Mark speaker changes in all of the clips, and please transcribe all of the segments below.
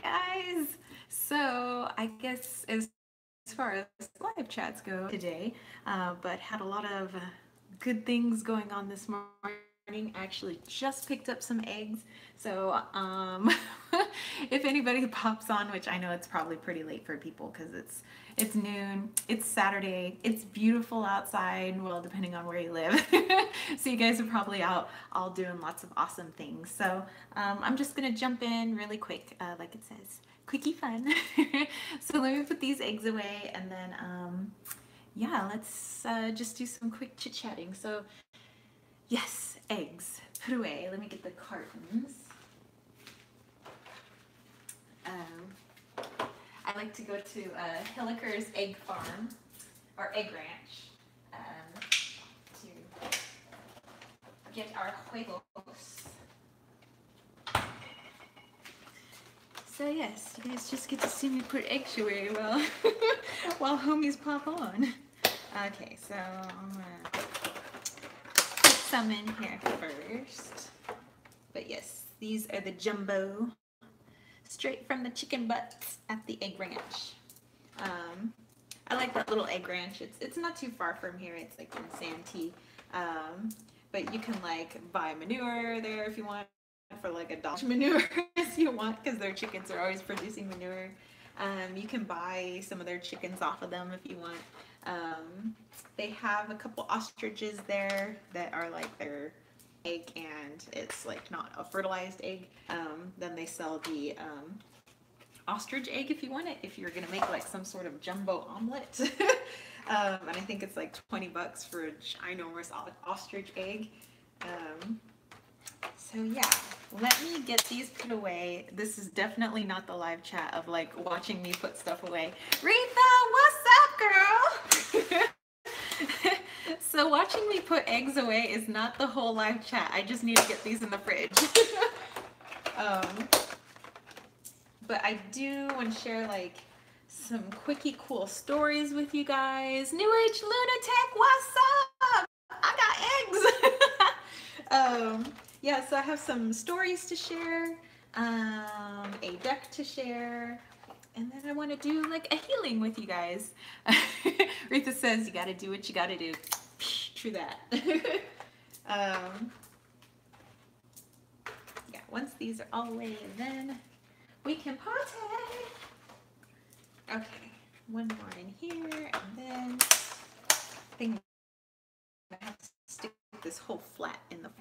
Speaker 1: guys. So I guess as far as live chats go today, but had a lot of good things going on this morning. Actually, just picked up some eggs. So if anybody pops on, which I know it's probably pretty late for people because it's noon, it's Saturday, it's beautiful outside. Well, depending on where you live, so you guys are probably out all doing lots of awesome things. So I'm just gonna jump in really quick, like it says. Quickie fun. So let me put these eggs away and then yeah, let's just do some quick chit-chatting. So yes, eggs put away. Let me get the cartons. I like to go to Hilliker's Egg Farm or Egg Ranch to get our huevos. So yes, you guys just get to see me put eggs away while while homies pop on. Okay, so I'm gonna put some in here first. But yes, these are the jumbo, straight from the chicken butts at the Egg Ranch. I like that little Egg Ranch. It's not too far from here. It's like in Santee. But you can like buy manure there if you want for like $1 manure if you want because their chickens are always producing manure. You can buy some of their chickens off of them if you want. They have a couple ostriches there that are like their egg and it's like not a fertilized egg. Then they sell the ostrich egg if you want it, if you're gonna make like some sort of jumbo omelet. And I think it's like $20 for a ginormous ostrich egg. So yeah, let me get these put away. This is definitely not the live chat of like watching me put stuff away. Retha, what's up, girl? So watching me put eggs away is not the whole live chat. I just need to get these in the fridge. But I do want to share like some quickie cool stories with you guys. New Age Lunatic, what's up? I got eggs. Yeah, so I have some stories to share, a deck to share, and then I want to do like a healing with you guys. Rita says you got to do what you got to do. True that. Yeah, once these are all away, then we can party. Okay, one more in here, and then I think I have to stick this whole flat in the.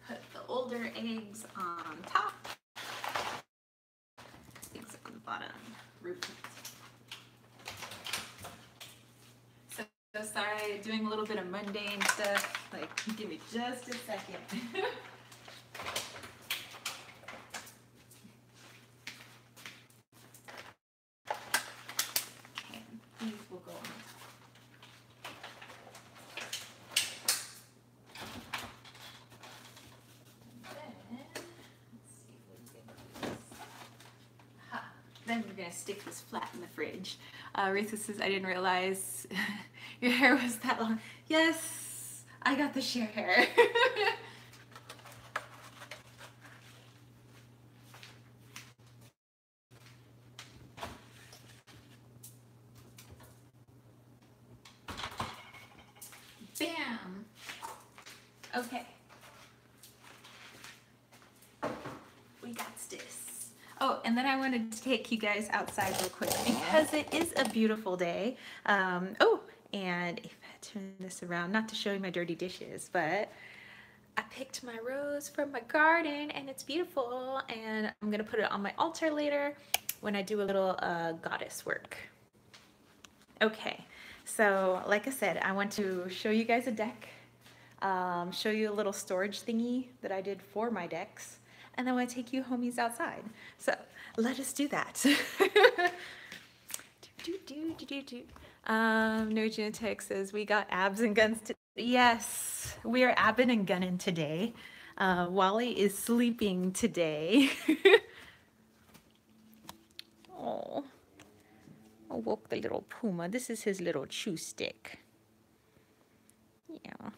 Speaker 1: Put the older eggs on top. Eggs on the bottom. So sorry, doing a little bit of mundane stuff. Like, give me just a second. Okay, these will go on. Then we're gonna stick this flat in the fridge. Risa says, I didn't realize your hair was that long. Yes, I got the sheer hair. Bam. Okay. We got this. Oh, and then I wanted to take you guys outside real quick because it is a beautiful day. Oh, and if I turn this around, not to show you my dirty dishes, but I picked my rose from my garden and it's beautiful. And I'm gonna put it on my altar later when I do a little goddess work. Okay, so like I said, I want to show you guys a deck, show you a little storage thingy that I did for my decks, and then I want to take you homies outside. So let us do that. No Genetech says we got abs and guns today. Yes, we are abbing and gunning today. Wally is sleeping today. Oh, I woke the little puma. This is his little chew stick. Yeah.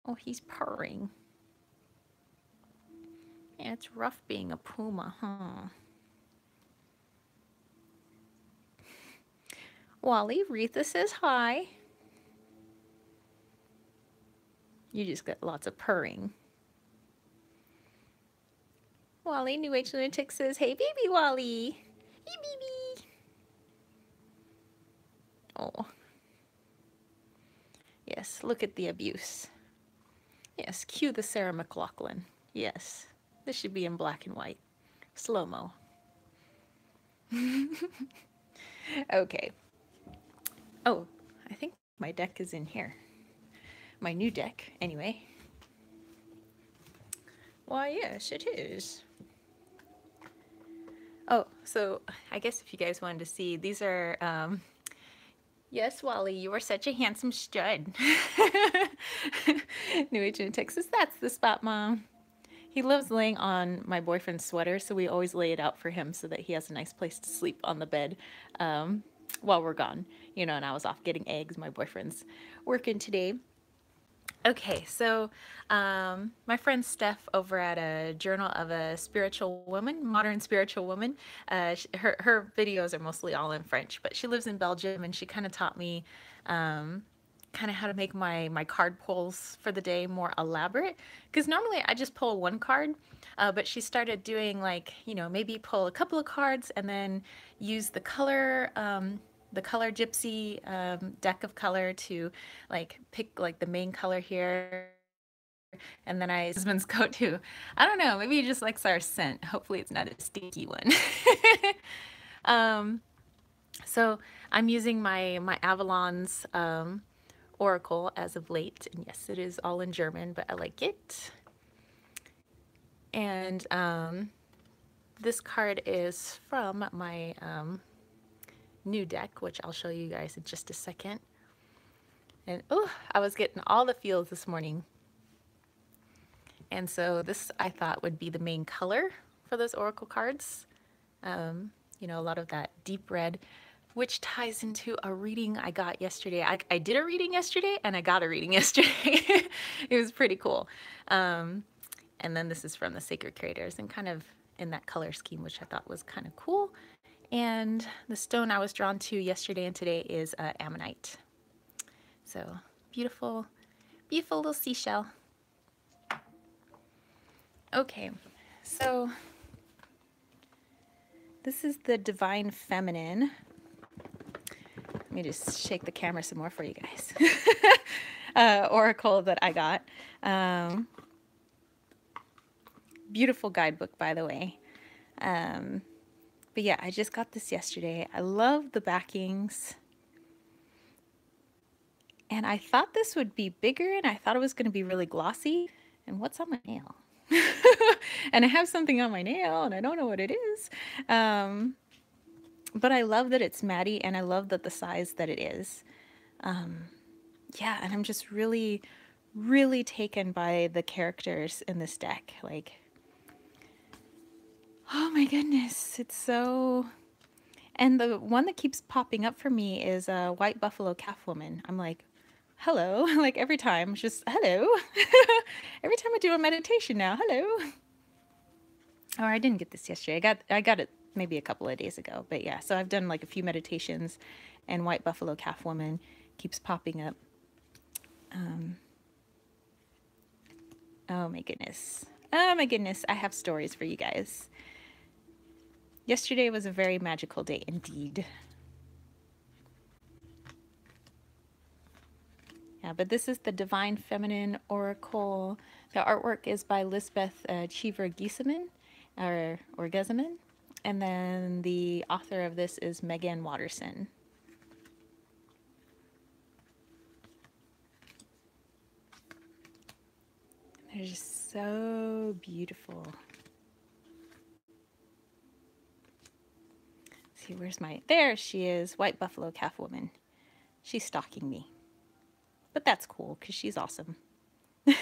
Speaker 1: Oh, he's purring. Yeah, it's rough being a puma, huh? Wally, Retha says hi. You just got lots of purring. Wally, New Age Lunatic says, hey, baby Wally. Hey, baby. Oh. Yes, look at the abuse. Yes, cue the Sarah McLachlan. Yes, this should be in black and white. Slow-mo. Okay. Oh, I think my deck is in here. My new deck, anyway. Why, yes, it is. Oh, so I guess if you guys wanted to see, these are, yes, Wally, you are such a handsome stud. New Age in Texas, that's the spot, Mom. He loves laying on my boyfriend's sweater, so we always lay it out for him so that he has a nice place to sleep on the bed while we're gone. You know, and I was off getting eggs. My boyfriend's working today. Okay, so my friend Steph over at a Journal of a Spiritual Woman, Modern Spiritual Woman, her videos are mostly all in French, but she lives in Belgium and she kind of taught me kind of how to make my card pulls for the day more elaborate. Because normally I just pull one card, but she started doing like, you know, maybe pull a couple of cards and then use the color gypsy deck of color to like pick like the main color here. And then his husband's coat too. I don't know, maybe he just likes our scent. Hopefully it's not a stinky one. So I'm using my Avalon's Oracle as of late, and yes, it is all in German, but I like it. And this card is from my new deck, which I'll show you guys in just a second. And oh, I was getting all the feels this morning. And so this I thought would be the main color for those Oracle cards. You know, a lot of that deep red, which ties into a reading I got yesterday. I did a reading yesterday and I got a reading yesterday. It was pretty cool. And then this is from the Sacred Creators and kind of in that color scheme, which I thought was kind of cool. And the stone I was drawn to yesterday and today is ammonite. So beautiful, beautiful little seashell. Okay, so this is the Divine Feminine. Let me just shake the camera some more for you guys. Oracle that I got. Beautiful guidebook, by the way. But yeah, I just got this yesterday. I love the backings. And I thought this would be bigger, and I thought it was going to be really glossy. And what's on my nail? And I have something on my nail, and I don't know what it is. But I love that it's matte, and I love that the size that it is. Yeah, and I'm just really, really taken by the characters in this deck. Like, oh my goodness, it's so... And the one that keeps popping up for me is a White Buffalo Calf Woman. I'm like, hello. Like every time, just hello. Every time I do a meditation now, hello. Oh, I didn't get this yesterday. I got it maybe a couple of days ago. But yeah, so I've done like a few meditations and White Buffalo Calf Woman keeps popping up. Oh my goodness. Oh my goodness. I have stories for you guys. Yesterday was a very magical day indeed. Yeah, but this is the Divine Feminine Oracle. The artwork is by Lisbeth Cheever-Giesemann, or Gesemann. And then the author of this is Megan Watterson. They're just so beautiful. See, where's my... There she is, White Buffalo Calf Woman. She's stalking me. But that's cool, because she's awesome. Oh,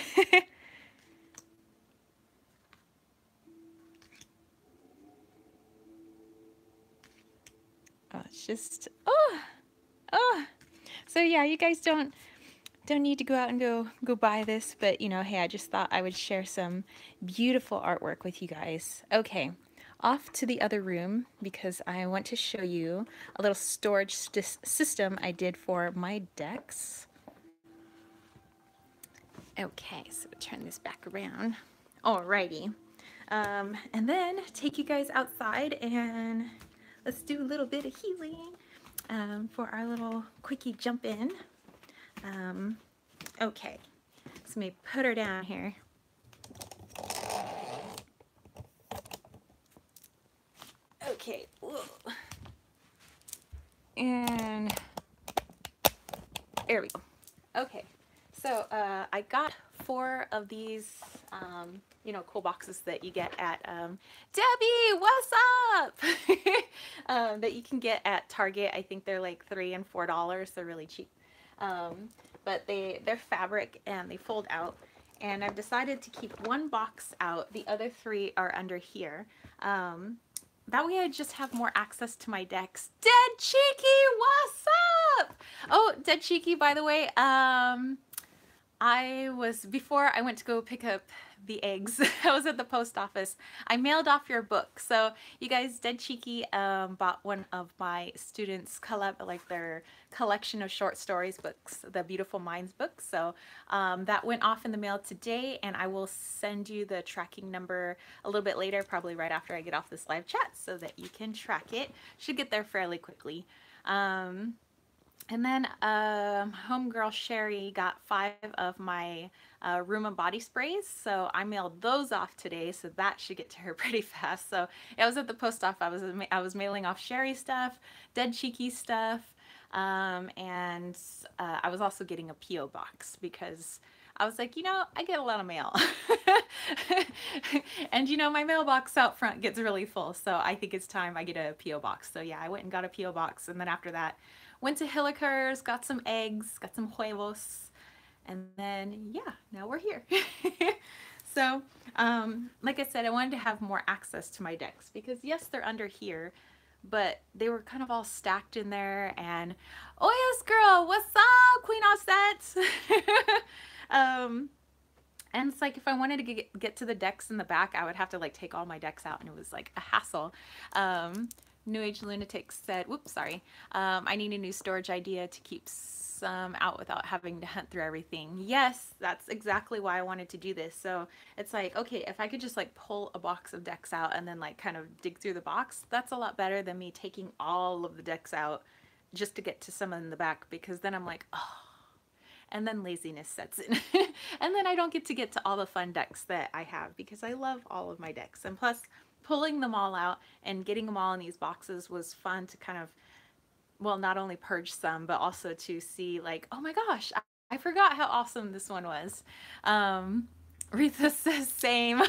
Speaker 1: it's just... Oh! Oh! So yeah, you guys don't don't need to go out and go buy this, but you know, hey, I just thought I would share some beautiful artwork with you guys. Okay, off to the other room because I want to show you a little storage system I did for my decks. Okay, so turn this back around. Alrighty. And then take you guys outside and let's do a little bit of healing for our little quickie jump in. Okay, so let me put her down here. Okay, whoa. And there we go. Okay, so I got 4 of these, you know, cool boxes that you get at, Debbie, what's up? That you can get at Target. I think they're like $3 and $4. They're really cheap. But they're fabric and they fold out. And I've decided to keep 1 box out. The other 3 are under here. That way I just have more access to my decks. Dead Cheeky, what's up? Oh, Dead Cheeky, by the way, before I went to go pick up the eggs, I was at the post office. I mailed off your book. So you guys, Dead Cheeky bought one of my students' their collection of short stories books, the Beautiful Minds book. So that went off in the mail today, and I will send you the tracking number a little bit later, probably right after I get off this live chat, so that you can track it. Should get there fairly quickly. And then homegirl Sherry got 5 of my Room body sprays, so I mailed those off today, so that should get to her pretty fast. So I was at the post office. I was mailing off Sherry stuff, Dead Cheeky stuff, and I was also getting a P.O. box because I was like, you know, I get a lot of mail. And you know, my mailbox out front gets really full, so I think it's time I get a P.O. box. So yeah, I went and got a P.O. box, and then after that, went to Hillikers, got some eggs, got some huevos, and then yeah, now we're here. So, like I said, I wanted to have more access to my decks because yes, they're under here, but they were kind of all stacked in there. And oh yes, girl, what's up, Queen Offset? And it's like if I wanted to get to the decks in the back, I would have to like take all my decks out, and it was like a hassle. New Age Lunatic said, whoops, sorry. I need a new storage idea to keep some out without having to hunt through everything. Yes, that's exactly why I wanted to do this. So it's like, okay, if I could just like pull a box of decks out and then like kind of dig through the box, that's a lot better than me taking all of the decks out just to get to some in the back, because then I'm like, oh, and then laziness sets in. And then I don't get to all the fun decks that I have, because I love all of my decks. And plus, pulling them all out and getting them all in these boxes was fun to kind of, well, not only purge some, but also to see like, oh my gosh, I forgot how awesome this one was. Retha says same.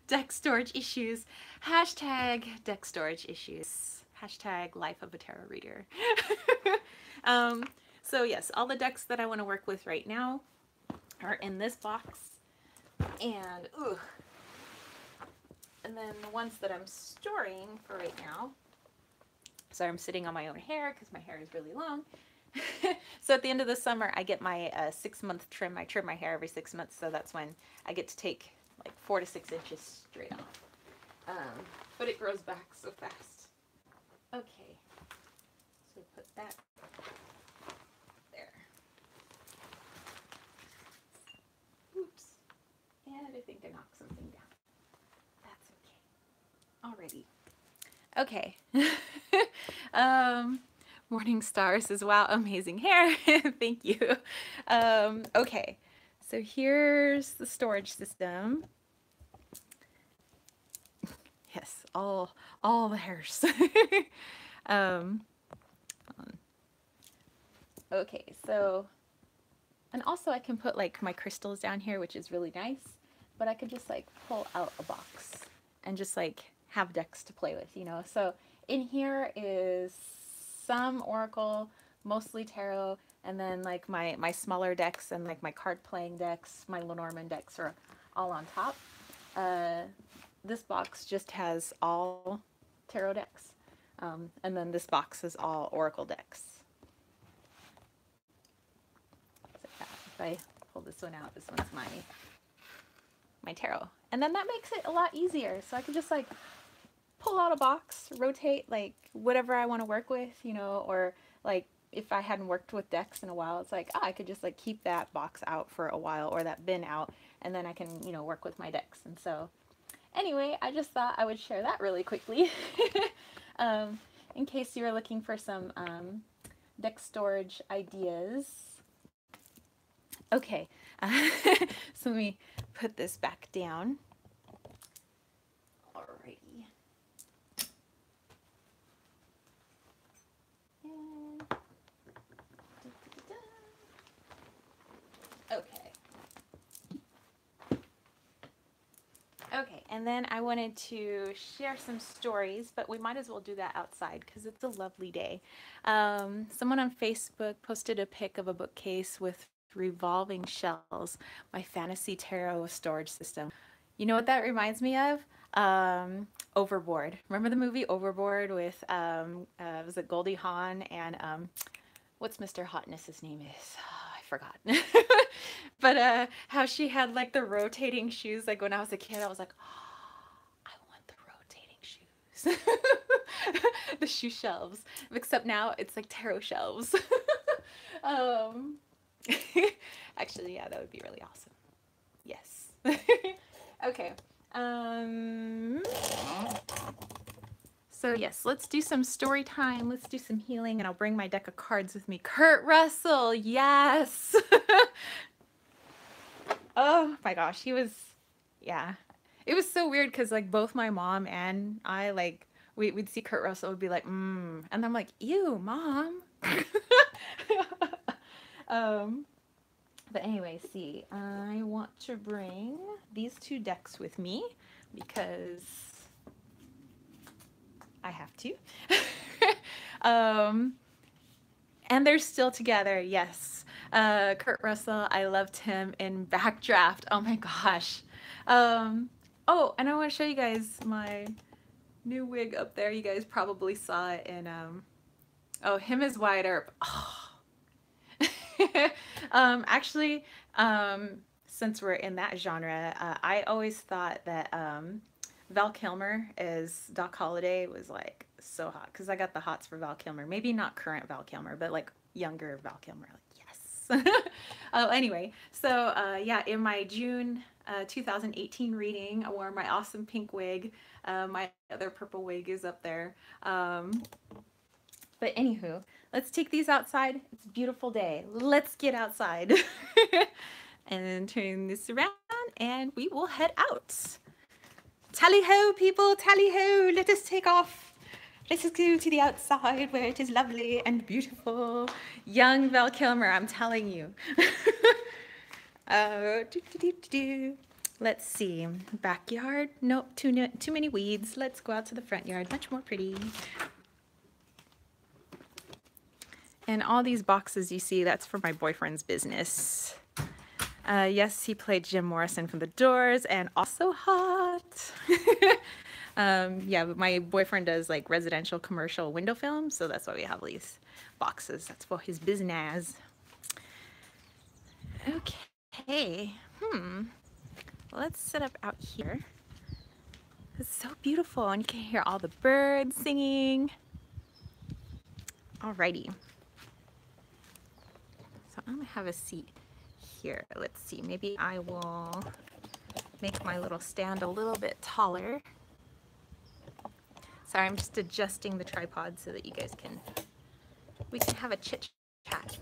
Speaker 1: Deck storage issues. Hashtag deck storage issues. Hashtag life of a tarot reader. So yes, all the decks that I want to work with right now are in this box. And then the ones that I'm storing for right now. Sorry, I'm sitting on my own hair because my hair is really long. So at the end of the summer, I get my 6-month trim. I trim my hair every 6 months, so that's when I get to take like 4 to 6 inches straight off. But it grows back so fast. Okay, so put that there. Oops, and I think I knocked something down. That's okay. Alrighty. Okay. Morning Stars says, wow, amazing hair. Thank you. Okay, so here's the storage system. Yes, all the hairs. Okay, so, and also I can put like my crystals down here, which is really nice, but I could just like pull out a box and just like have decks to play with, you know. So in here is some Oracle, mostly Tarot, and then like my smaller decks and like my card playing decks, my Lenormand decks are all on top. This box just has all Tarot decks, and then this box is all Oracle decks. So if I pull this one out, this one's my tarot. And then that makes it a lot easier. So I can just like pull out a box, rotate like whatever I want to work with, you know, or like if I hadn't worked with decks in a while, it's like, I could just like keep that box out for a while or that bin out, and then I can, you know, work with my decks. And so anyway, I just thought I would share that really quickly in case you were looking for some deck storage ideas. Okay, so let me put this back down. Alrighty. And okay. Okay, and then I wanted to share some stories, but we might as well do that outside because it's a lovely day. Someone on Facebook posted a pic of a bookcase with revolving shells, my fantasy tarot storage system. You know what that reminds me of? Overboard. Remember the movie Overboard with, was it Goldie Hawn and, what's Mr. Hotness's name is? Oh, I forgot. But how she had like the rotating shoes. Like when I was a kid, I was like, oh, I want the rotating shoes. The shoe shelves. Except now it's like tarot shelves. Actually, yeah, that would be really awesome. Yes. Okay. So yes, let's do some story time. Let's do some healing, and I'll bring my deck of cards with me. Kurt Russell, yes. Oh my gosh, he was, yeah. It was so weird because like both my mom and I, like, we'd see Kurt Russell, would be like, and I'm like, ew, mom. But anyway, see, I want to bring these two decks with me because I have to. And they're still together, yes. Kurt Russell, I loved him in Backdraft. Oh my gosh. Oh, and I want to show you guys my new wig up there. You guys probably saw it in, oh, him as Wyatt Earp. Oh. Actually, since we're in that genre, I always thought that Val Kilmer as Doc Holliday was like so hot because I got the hots for Val Kilmer. Maybe not current Val Kilmer, but like younger Val Kilmer. Like, yes. Oh, anyway, so yeah, in my June 2018 reading, I wore my awesome pink wig. My other purple wig is up there. But anywho, let's take these outside. It's a beautiful day. Let's get outside. And then turn this around and we will head out. Tally-ho, people, tally-ho. Let us take off. Let us go to the outside where it is lovely and beautiful. Young Val Kilmer, I'm telling you. Let's see. Backyard? Nope, too many weeds. Let's go out to the front yard. Much more pretty. And all these boxes you see, that's for my boyfriend's business. Yes, he played Jim Morrison from The Doors and also hot. Yeah, but my boyfriend does like residential commercial window films, so that's why we have these boxes. That's for his business. Okay, let's set up out here. It's so beautiful, and you can hear all the birds singing. Alrighty. So I'm gonna have a seat here. Let's see, maybe I will make my little stand a little bit taller. Sorry, I'm just adjusting the tripod so that you guys can, we can have a chit chat.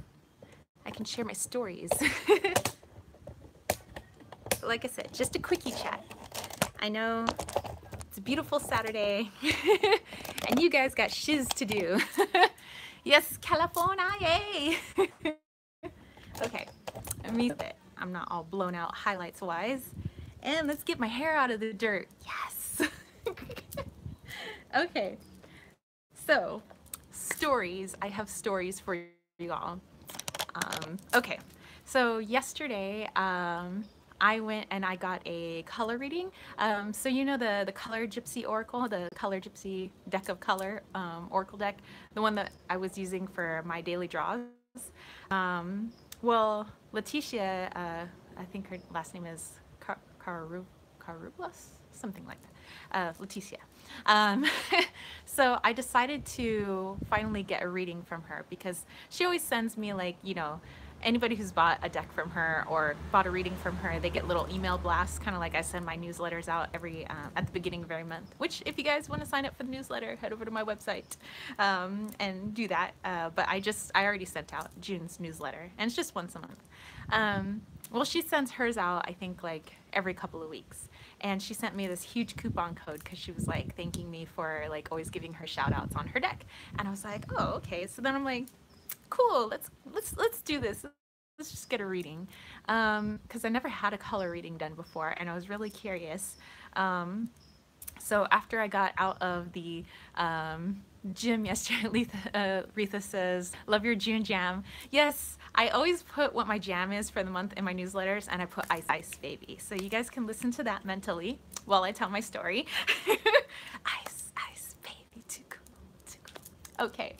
Speaker 1: I can share my stories. Like I said, just a quickie chat. I know it's a beautiful Saturday and you guys got shiz to do. Yes, California, yay! Okay, let me it. I'm not all blown out highlights wise. And let's get my hair out of the dirt. Yes! Okay, so stories. I have stories for you all. Okay, so yesterday I went and I got a color reading. So you know the Color Gypsy Oracle, the Color Gypsy deck of color Oracle deck, the one that I was using for my daily draws.
Speaker 2: Well, Leticia, I think her last name is Carublas, something like that. Leticia. Um, so I decided to finally get a reading from her because she always sends me, like, you know, anybody who's bought a deck from her or bought a reading from her, they get little email blasts, kind of like I send my newsletters out every at the beginning of every month. Which, if you guys want to sign up for the newsletter, head over to my website and do that. But I already sent out June's newsletter, and it's just once a month. Well, she sends hers out, I think, like every couple of weeks. And she sent me this huge coupon code because she was like thanking me for like always giving her shout outs on her deck. And I was like, oh, okay. So then I'm like, cool, let's do this. Let's just get a reading. Because I never had a color reading done before, and I was really curious. So after I got out of the gym yesterday, Retha says, love your June jam. Yes, I always put what my jam is for the month in my newsletters, and I put Ice Ice Baby. So you guys can listen to that mentally while I tell my story. Ice Ice Baby, too cool, too cool. Okay,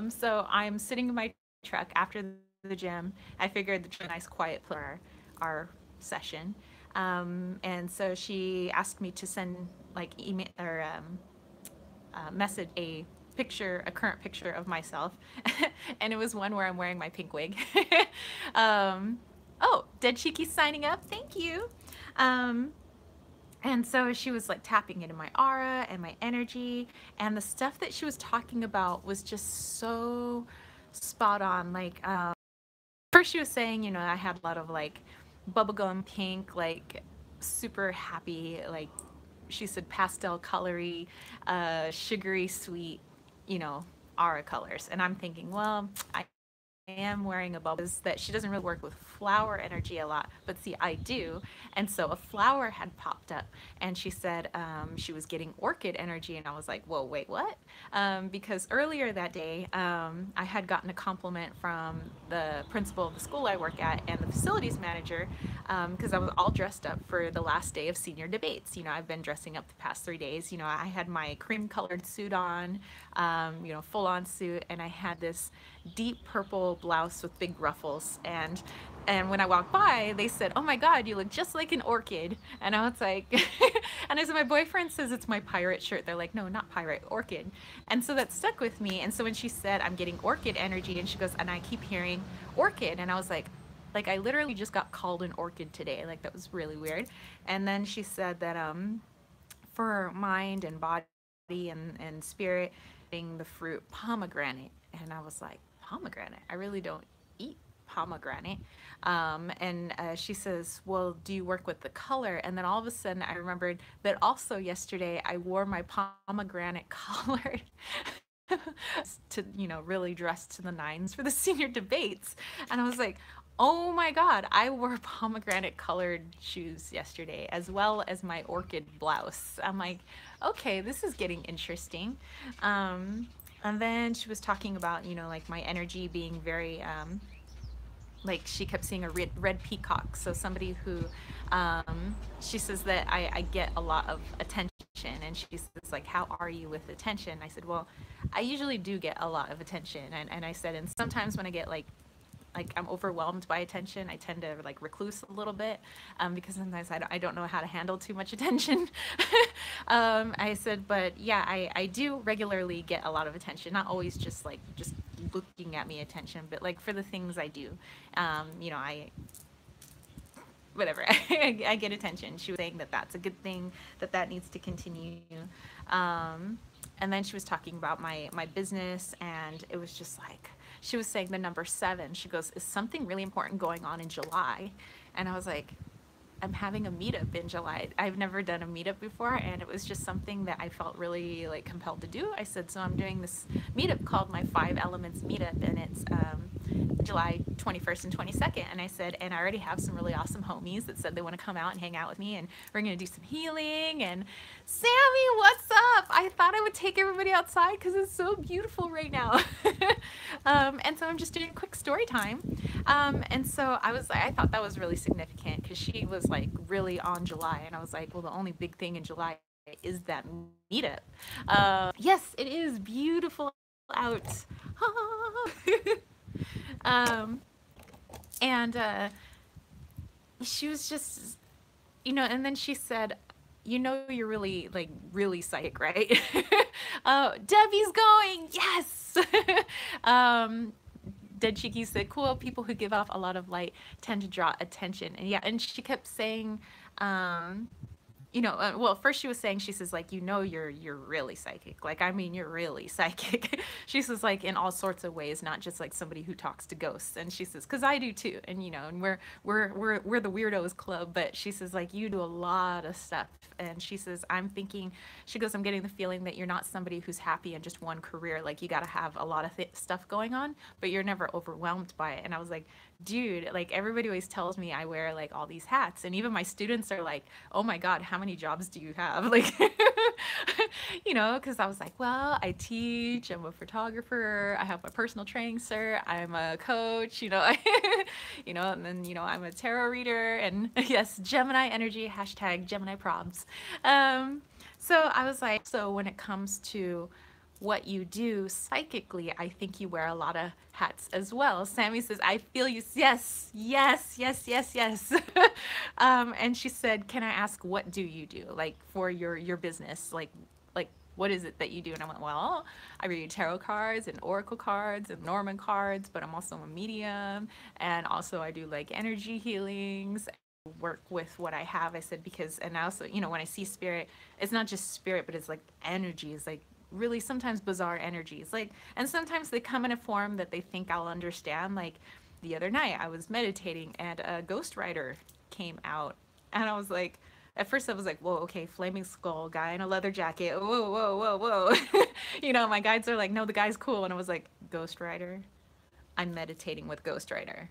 Speaker 2: so I'm sitting in my truck after the gym. I figured the nice quiet for our session. And so she asked me to send like email or message a current picture of myself, and it was one where I'm wearing my pink wig. Oh, Dead Cheeky's signing up. Thank you. Um, and so she was like tapping into my aura and my energy, and the stuff that she was talking about was just so spot on. Like, first she was saying, you know, I had a lot of like bubblegum pink, like super happy, like she said pastel colory, sugary sweet, you know, aura colors. And I'm thinking, well, I am wearing a bubble that she doesn't really work with flower energy a lot, but see, I do. And so a flower had popped up, and she said she was getting orchid energy, and I was like, whoa, wait, what? Because earlier that day, I had gotten a compliment from the principal of the school I work at and the facilities manager, because I was all dressed up for the last day of senior debates. You know, I've been dressing up the past 3 days. You know, I had my cream colored suit on, you know, full on suit, and I had this deep purple blouse with big ruffles. And when I walked by, they said, oh my God, you look just like an orchid. And I was like, and I said, my boyfriend says it's my pirate shirt. They're like, no, not pirate, orchid. And so that stuck with me. And so when she said, I'm getting orchid energy, and she goes, and I keep hearing orchid. And I was like I literally just got called an orchid today. Like, that was really weird. And then she said that for mind and body and spirit, being the fruit pomegranate. And I was like, pomegranate? I really don't eat pomegranate. And she says, well, do you work with the color? And then all of a sudden I remembered that also yesterday I wore my pomegranate colored to, you know, really dress to the nines for the senior debates. And I was like, oh my God, I wore pomegranate colored shoes yesterday, as well as my orchid blouse. I'm like, okay, this is getting interesting. And then she was talking about, you know, like my energy being very, like she kept seeing a red peacock. So somebody who, she says that I get a lot of attention, and she says like, how are you with attention? I said, well, I usually do get a lot of attention. And I said, and sometimes when I get like I'm overwhelmed by attention, I tend to like recluse a little bit, because sometimes I don't know how to handle too much attention. I said, but yeah, I do regularly get a lot of attention, not always just like just looking at me attention, but like for the things I do, you know, whatever, I get attention. She was saying that that's a good thing, that needs to continue. And then she was talking about my business, and it was just like, she was saying the number 7. She goes, is something really important going on in July? And I was like, I'm having a meetup in July. I've never done a meetup before, and it was just something that I felt really like compelled to do. I said, so I'm doing this meetup called my 5 Elements Meetup, and it's July 21st and 22nd. And I said, and I already have some really awesome homies that said they want to come out and hang out with me, and we're going to do some healing. And Sammy, what's up? I thought I would take everybody outside because it's so beautiful right now. And so I'm just doing a quick story time. And so I thought that was really significant because she was like really on July, and I was like, well, the only big thing in July is that meetup. Yes, it is beautiful out. um, And she was just, and then she said, you're really, like, really psychic, right? Oh, Debbie's going, yes. um, Denchiki said, cool, people who give off a lot of light tend to draw attention. And yeah, and she kept saying, um, well, first she was saying, she says, like, you're really psychic. Like, I mean, you're really psychic. She says, like, in all sorts of ways, not just like somebody who talks to ghosts. And she says, because I do too. And, and we're the weirdos club. But she says, like, you do a lot of stuff. And she says, she goes, I'm getting the feeling that you're not somebody who's happy in just one career. Like, you got to have a lot of stuff going on, but you're never overwhelmed by it. And I was like, dude, like, everybody always tells me I wear like all these hats. And even my students are like, oh my God, how many jobs do you have? Like, because I was like, well, I teach, I'm a photographer, I have my personal training cert, I'm a coach, and then, I'm a tarot reader, and yes, Gemini energy, hashtag Gemini probs. So I was like, so when it comes to what you do psychically, I think you wear a lot of hats as well. Sammy says, I feel you. Yes, yes, yes, yes, yes. And she said, can I ask, what do you do? Like, for your business? Like, what is it that you do? And I went, well, I read tarot cards and oracle cards and Norman cards, but I'm also a medium. And also I do like energy healings, work with what I have. I said, because, and I also, when I see spirit, it's not just spirit, but it's like energy. It's like really sometimes bizarre energies. Like, and sometimes they come in a form that they think I'll understand. Like the other night I was meditating and a ghostwriter came out, and I was like, at first I was like, whoa, okay, flaming skull guy in a leather jacket. Whoa, whoa, whoa, whoa. My guides are like, no, the guy's cool. And I was like, ghostwriter? I'm meditating with ghostwriter.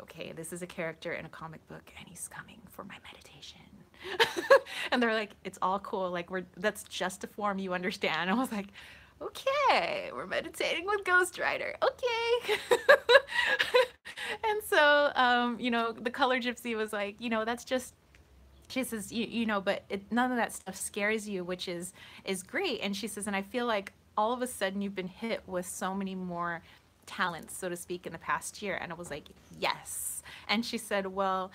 Speaker 2: Okay, this is a character in a comic book and he's coming for my meditation. And they're like, it's all cool. Like, that's just a form, you understand. And I was like, okay, we're meditating with ghostwriter. Okay. And so, the color gypsy was like, that's just, she says, but none of that stuff scares you, which is great. And she says, and I feel like all of a sudden you've been hit with so many more talents, so to speak, in the past year. And I was like, yes. And she said, well,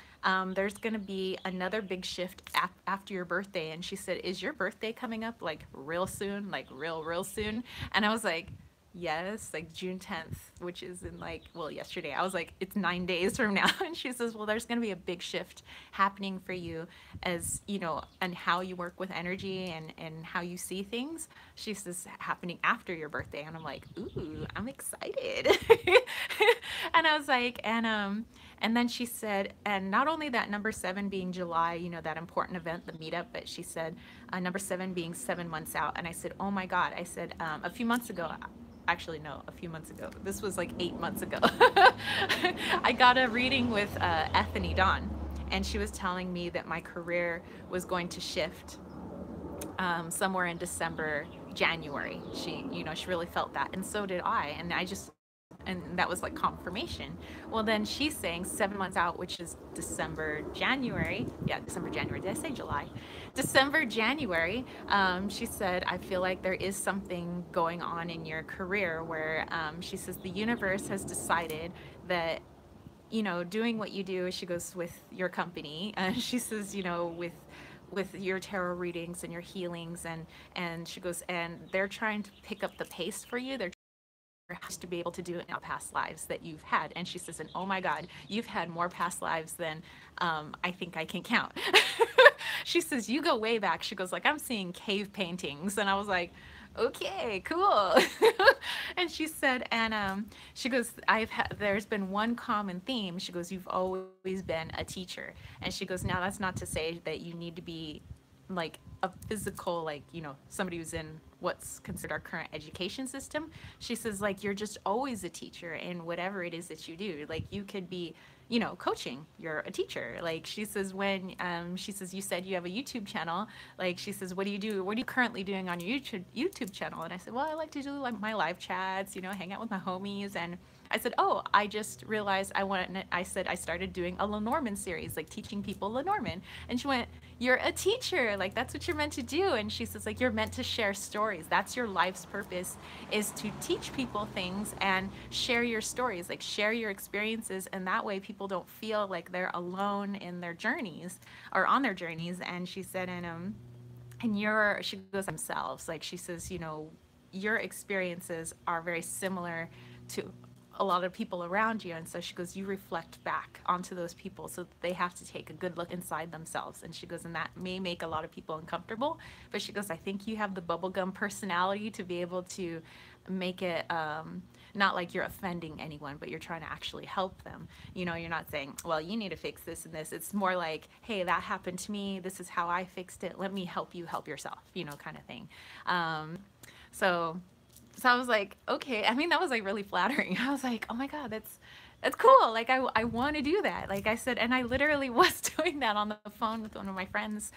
Speaker 2: there's going to be another big shift after your birthday. And she said, is your birthday coming up like real soon, like real soon? And I was like, yes, like June 10th, which is in like, well, yesterday. I was like, it's 9 days from now. And she says, well, there's going to be a big shift happening for you as, and how you work with energy and how you see things. She says, happening after your birthday. And I'm like, ooh, I'm excited. And I was like, and then she said, and not only that, number 7 being July, that important event, the meetup, but she said, number 7 being 7 months out. And I said, oh my God. I said, a few months ago, actually no, a few months ago, this was like 8 months ago, I got a reading with Ethany Dawn, and she was telling me that my career was going to shift somewhere in December, January. She really felt that, and so did I, and that was like confirmation. Well, then she's saying 7 months out, which is December, January. Yeah, December, January. Did I say July? December, January. She said, I feel like there is something going on in your career where she says the universe has decided that, doing what you do, she goes, with your company. She says, with your tarot readings and your healings, and she goes, and they're trying to pick up the pace for you. They're has to be able to do it in past lives that you've had. And she says, and oh my God, you've had more past lives than I think I can count. She says, you go way back. She goes, like, I'm seeing cave paintings. And I was like, okay, cool. And she said, and she goes, there's been one common theme. She goes, you've always been a teacher. And she goes, now that's not to say that you need to be like a physical, like, somebody who's in what's considered our current education system. She says, like, you're just always a teacher in whatever it is that you do. Like, you could be, coaching, you're a teacher. Like, she says, when she says, you said you have a YouTube channel, like, she says, what are you currently doing on your YouTube channel? And I said, well, I like to do like my live chats, hang out with my homies. And I said, oh, I just realized I said, I started doing a Lenormand series, like teaching people Lenormand. And she went, you're a teacher. Like, that's what you're meant to do. And she says, like, you're meant to share stories. That's your life's purpose, is to teach people things and share your stories, like share your experiences. And that way people don't feel like they're alone in their journeys or on their journeys. And she said, and she goes themselves, like she says, your experiences are very similar to a lot of people around you. And so she goes, you reflect back onto those people, so that they have to take a good look inside themselves. And she goes, and that may make a lot of people uncomfortable, but she goes, I think you have the bubblegum personality to be able to make it not like you're offending anyone, but you're trying to actually help them. You're not saying, well, you need to fix this and this. It's more like, hey, that happened to me, this is how I fixed it, let me help you help yourself, kind of thing. So so I was like, okay. I mean, that was like really flattering. I was like, oh my God, that's cool. Like, I want to do that. Like I said, and I literally was doing that on the phone with one of my friends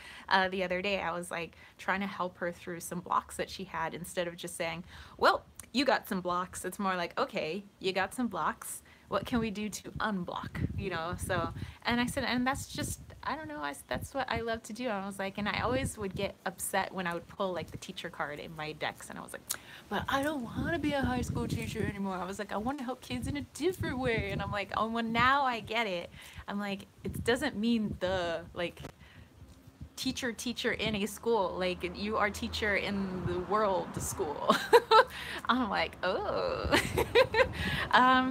Speaker 2: the other day. I was like trying to help her through some blocks that she had, instead of just saying, well, you got some blocks. It's more like, okay, you got some blocks. What can we do to unblock, So, and I said, and that's just, I don't know, that's what I love to do. I was like, and I always would get upset when I would pull like the teacher card in my decks, and I was like, but I don't want to be a high school teacher anymore. I was like, I want to help kids in a different way. And I'm like, oh, well, now I get it. I'm like, it doesn't mean the, like, teacher in a school, like you are teacher in the world school. I'm like, oh.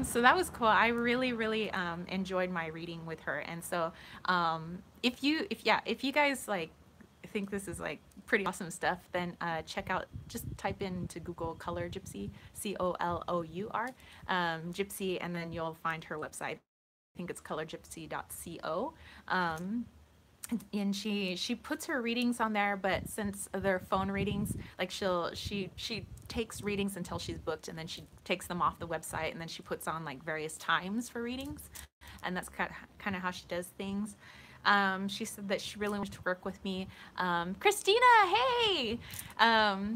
Speaker 2: So that was cool. I really enjoyed my reading with her. And so if you guys like think this is like pretty awesome stuff, then check out, just type into Google Color Gypsy, COLOUR, Gypsy, and then you'll find her website. I think it's colorgypsy.co. And she puts her readings on there, but since they're phone readings, like she takes readings until she's booked, and then she takes them off the website, and then she puts on like various times for readings, and that's kind of how she does things. She said that she really wanted to work with me. Christina, hey!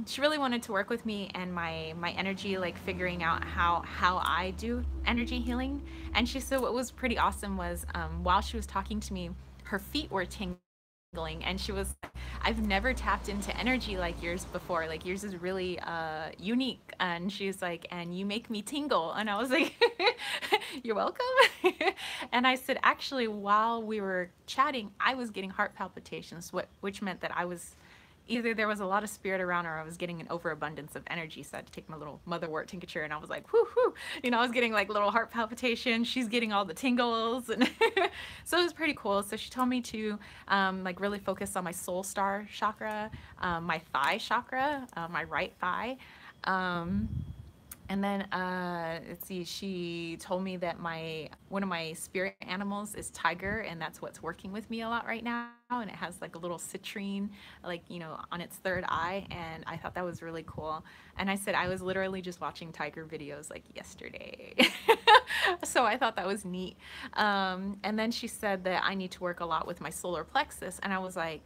Speaker 2: She really wanted to work with me and my energy, like figuring out how I do energy healing. And she said what was pretty awesome was while she was talking to me, her feet were tingling, and she was like, I've never tapped into energy like yours before, like yours is really unique. And she's like, and you make me tingle. And I was like, you're welcome. And I said, actually, while we were chatting, I was getting heart palpitations, which meant that I was either there was a lot of spirit around, or I was getting an overabundance of energy. So I had to take my little motherwort tincture, and I was like, whoo, whoo. I was getting like little heart palpitations. She's getting all the tingles. And so it was pretty cool. So she told me to like really focus on my soul star chakra, my thigh chakra, my right thigh. And then let's see, she told me that one of my spirit animals is tiger, and that's what's working with me a lot right now. And it has like a little citrine, like, on its third eye. And I thought that was really cool. And I said, I was literally just watching tiger videos like yesterday. So I thought that was neat. And then she said that I need to work a lot with my solar plexus. And I was like,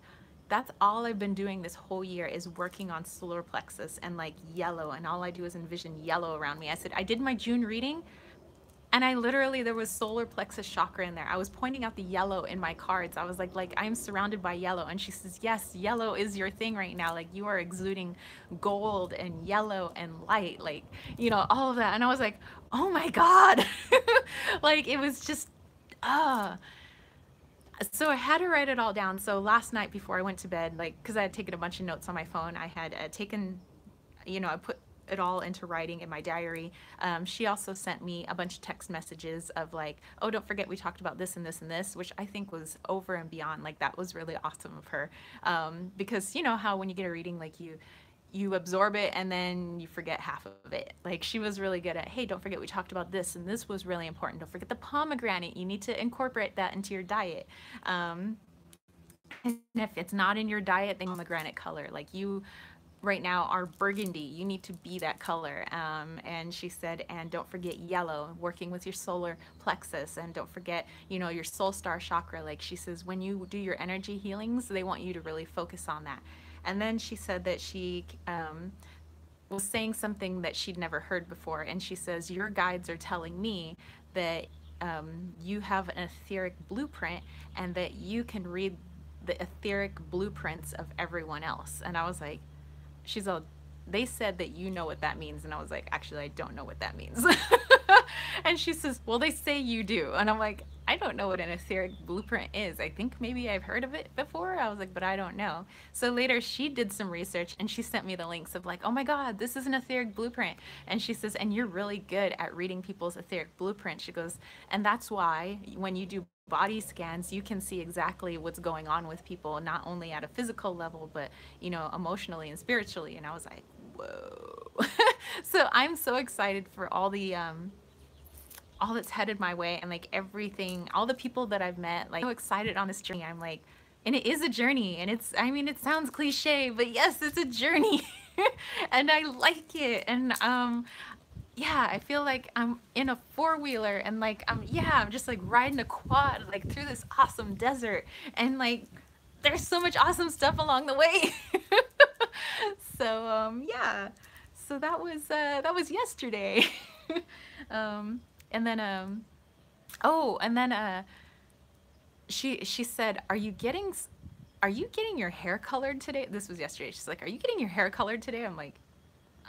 Speaker 2: that's all I've been doing this whole year, is working on solar plexus and like yellow, and all I do is envision yellow around me. I said, I did my June reading, and I literally, there was solar plexus chakra in there. I was pointing out the yellow in my cards. I was like I'm surrounded by yellow. And she says, yes, yellow is your thing right now. Like you are exuding gold and yellow and light, like, all of that. And I was like, oh my God. Like it was just, so I had to write it all down. So last night before I went to bed, like, because I had taken a bunch of notes on my phone, I had taken, I put it all into writing in my diary. She also sent me a bunch of text messages of like, oh, don't forget we talked about this and this and this, which I think was over and beyond. Like that was really awesome of her, because you know how when you get a reading, like you absorb it and then you forget half of it. Like she was really good at, hey, don't forget we talked about this, and this was really important. Don't forget the pomegranate. You need to incorporate that into your diet. And if it's not in your diet, then pomegranate color. Like you right now are burgundy. You need to be that color. And she said, and don't forget yellow, working with your solar plexus, and don't forget, your soul star chakra. Like she says, when you do your energy healings, they want you to really focus on that. And then she said that she was saying something that she'd never heard before. And she says, your guides are telling me that you have an etheric blueprint and that you can read the etheric blueprints of everyone else. And I was like, she's all, they said that you know what that means. And I was like, actually, I don't know what that means. And she says, well, they say you do. And I'm like, I don't know what an etheric blueprint is. I think maybe I've heard of it before. I was like, but I don't know. So later she did some research and she sent me the links of like, oh my God, this is an etheric blueprint. And she says, and you're really good at reading people's etheric blueprint. She goes, and that's why when you do body scans, you can see exactly what's going on with people, not only at a physical level, but, you know, emotionally and spiritually. And I was like, whoa. So I'm so excited for all that's headed my way, and like everything, all the people that I've met, like so excited on this journey. I'm like, and it is a journey, and it's, I mean, it sounds cliche, but yes, it's a journey. And I like it. And yeah, I feel like I'm in a four-wheeler and like I'm just like riding a quad like through this awesome desert, and like there's so much awesome stuff along the way. So yeah, so that was yesterday. um and then oh, and then she said, are you getting your hair colored today? This was yesterday. She's like, are you getting your hair colored today? I'm like,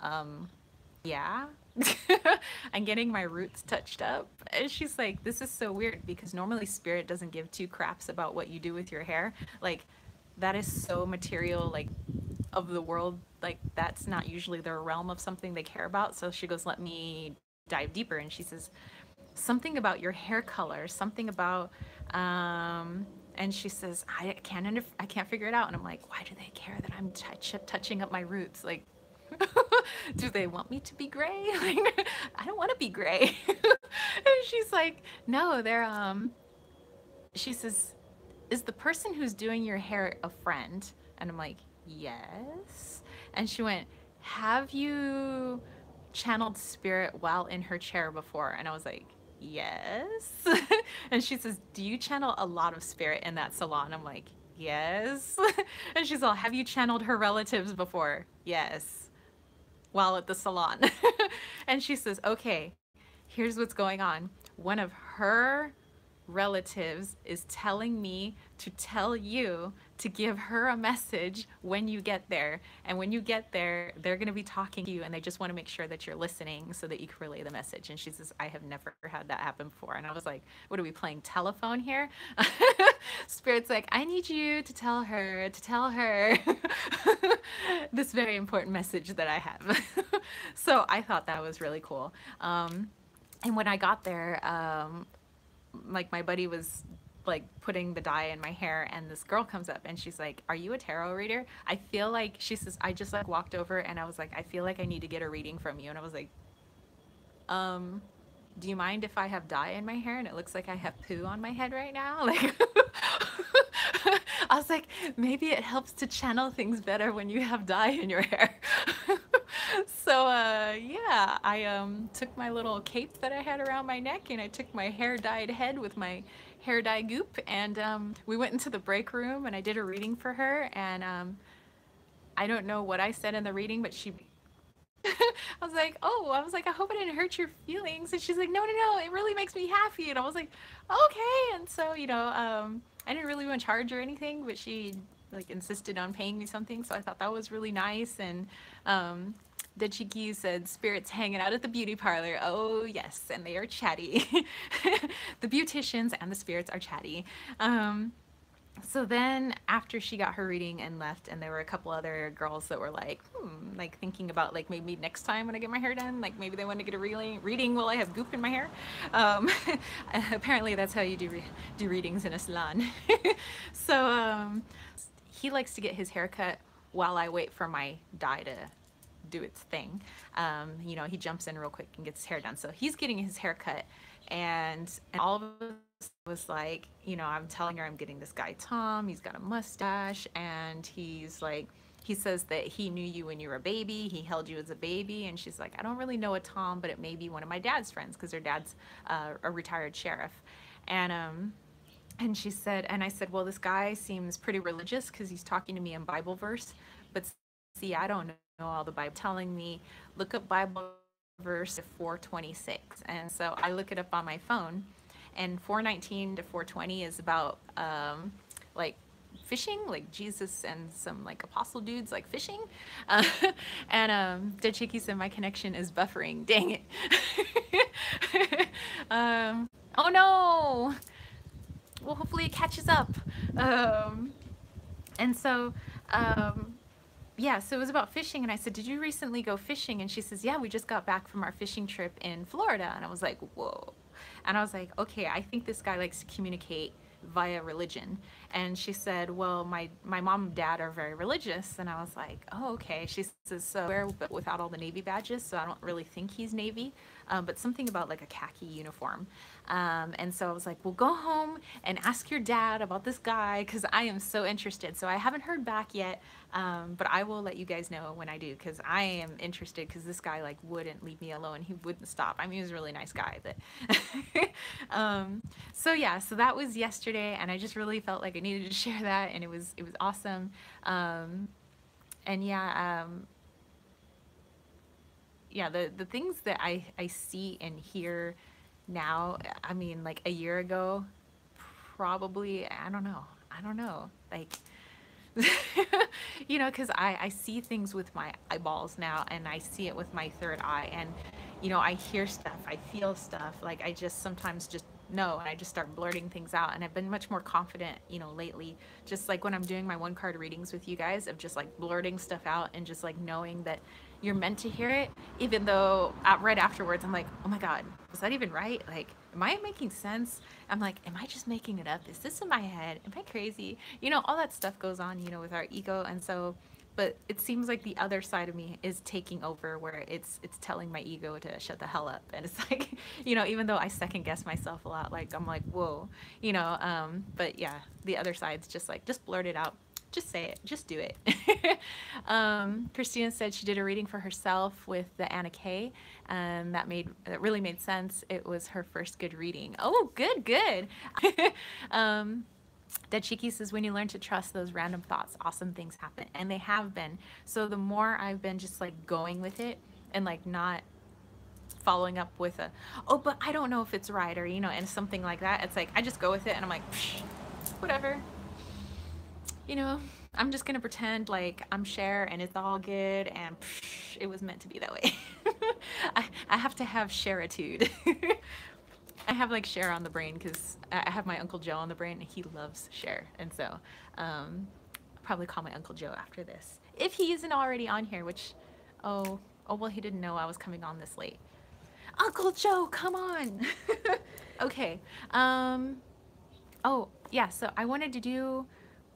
Speaker 2: um yeah. I'm getting my roots touched up. And she's like, this is so weird because normally spirit doesn't give two craps about what you do with your hair. Like, that is so material, like, of the world. Like, that's not usually their realm of something they care about. So she goes, let me dive deeper. And she says, something about your hair color, something about, and she says, I can't figure it out. And I'm like, why do they care that I'm touching up my roots? Like, do they want me to be gray? Like, I don't want to be gray. And she's like, no, they're she says, is the person who's doing your hair a friend? And I'm like, yes. And she went, have you channeled spirit while in her chair before? And I was like, yes. And she says, do you channel a lot of spirit in that salon? I'm like, yes. And she's all, have you channeled her relatives before? Yes, while at the salon. And she says, okay, here's what's going on. One of her relatives is telling me to tell you to give her a message when you get there. And when you get there, they're going to be talking to you and they just want to make sure that you're listening so that you can relay the message. And she says, I have never had that happen before. And I was like, what are we playing telephone here? Spirit's like, I need you to tell her this very important message that I have. So I thought that was really cool. And when I got there, like my buddy was like putting the dye in my hair and this girl comes up and she's like, are you a tarot reader? I feel like, she says, I just like walked over and I was like, I feel like I need to get a reading from you. And I was like, do you mind if I have dye in my hair and it looks like I have poo on my head right now? Like, I was like, maybe it helps to channel things better when you have dye in your hair. So yeah, I took my little cape that I had around my neck and I took my hair dyed head with my hair dye goop, and we went into the break room and I did a reading for her, and I don't know what I said in the reading, but she I was like, I hope I didn't hurt your feelings. And she's like, no, no, no, it really makes me happy. And I was like, okay. And so, you know, I didn't really want to charge or anything, but she like insisted on paying me something. So I thought that was really nice. And the Cheeky said, spirits hanging out at the beauty parlor. Oh, yes. And they are chatty. The beauticians and the spirits are chatty. So then after she got her reading and left, and there were a couple other girls that were like, like thinking about like maybe next time when I get my hair done, like maybe they want to get a reading while I have goop in my hair. Apparently that's how you do readings in a salon. So he likes to get his hair cut while I wait for my dye to do its thing. You know, he jumps in real quick and gets his hair done. So he's getting his hair cut, and all of us was like, you know, I'm telling her I'm getting this guy Tom, he's got a mustache, and he's like, he says that he knew you when you were a baby, he held you as a baby, and she's like, I don't really know a Tom, but it may be one of my dad's friends because her dad's a retired sheriff. And she said, and I said, well, this guy seems pretty religious because he's talking to me in Bible verse, but see, I don't know all the Bible, telling me, look up Bible verse 426. And so I look it up on my phone, and 419 to 420 is about like fishing, like Jesus and some like apostle dudes like fishing. Uh, and Dechiki said my connection is buffering. Dang it. Oh no. Well, hopefully it catches up. Um, and so um, yeah, so it was about fishing, and I said, did you recently go fishing? And she says, yeah, we just got back from our fishing trip in Florida. And I was like, whoa. And I was like, okay, I think this guy likes to communicate via religion. And she said, well, my mom and dad are very religious. And I was like, oh, okay. She says, so where, but without all the Navy badges, so I don't really think he's Navy, but something about like a khaki uniform. And so I was like, well, go home and ask your dad about this guy, because I am so interested. So I haven't heard back yet, but I will let you guys know when I do, because I am interested, because this guy like wouldn't leave me alone. He wouldn't stop. I mean, he was a really nice guy, but so yeah, so that was yesterday, and I just really felt like I needed to share that, and it was awesome. And yeah, yeah, the things that I see and hear now, I mean, like a year ago, probably, I don't know, like, you know, because I see things with my eyeballs now, and I see it with my third eye, and, you know, I hear stuff, I feel stuff, like I just sometimes just know, and I just start blurting things out, and I've been much more confident, you know, lately, just like when I'm doing my one card readings with you guys, of just like blurting stuff out, and just like knowing that you're meant to hear it, even though right afterwards I'm like, oh my god, was that even right? Like, am I making sense? I'm like, am I just making it up? Is this in my head? Am I crazy? You know, all that stuff goes on, you know, with our ego. And so, but it seems like the other side of me is taking over, where it's telling my ego to shut the hell up. And it's like, you know, even though I second guess myself a lot, like I'm like, whoa, you know, but yeah, the other side's just like, just blurt it out, just say it, just do it. Christina said she did a reading for herself with the Anna Kay, and that really made sense. It was her first good reading. Oh, good. Dechiki says, when you learn to trust those random thoughts, awesome things happen. And they have been. So the more I've been just like going with it, and like not following up with a, oh, but I don't know if it's right, or, you know, and something like that. It's like, I just go with it, and I'm like, psh, whatever. You know, I'm just gonna pretend like I'm Cher and it's all good, and psh, it was meant to be that way. I have to have Cheritude. I have like Cher on the brain, because I have my Uncle Joe on the brain, and he loves Cher. And so I'll probably call my Uncle Joe after this, if he isn't already on here, which, oh well, he didn't know I was coming on this late. Uncle Joe, come on. Okay. Oh yeah, so I wanted to do,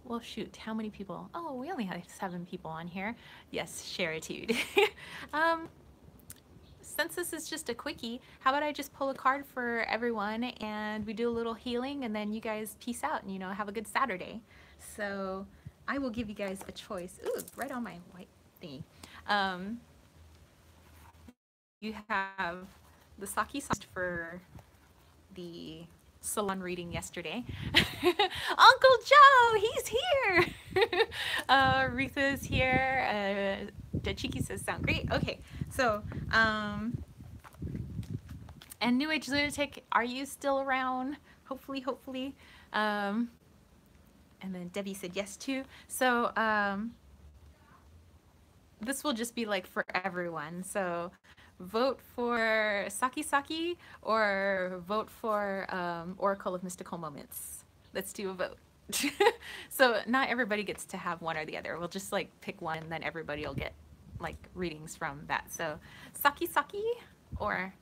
Speaker 2: well, shoot, how many people? Oh, we only had 7 people on here. Yes, Cheritude. Since this is just a quickie, how about I just pull a card for everyone, and we do a little healing, and then you guys peace out, and, you know, have a good Saturday. So I will give you guys a choice. Ooh, right on my white thingy. You have the Saki sauce for the salon reading yesterday. Uncle Joe, he's here. Retha's here. Dechiki says, sound great. Okay, so, and New Age Lunatic, are you still around? Hopefully. And then Debbie said yes too. So, this will just be like for everyone. So vote for Saki or vote for Oracle of Mystical Moments. Let's do a vote. So not everybody gets to have one or the other. We'll just like pick one, and then everybody will get like readings from that. So Saki or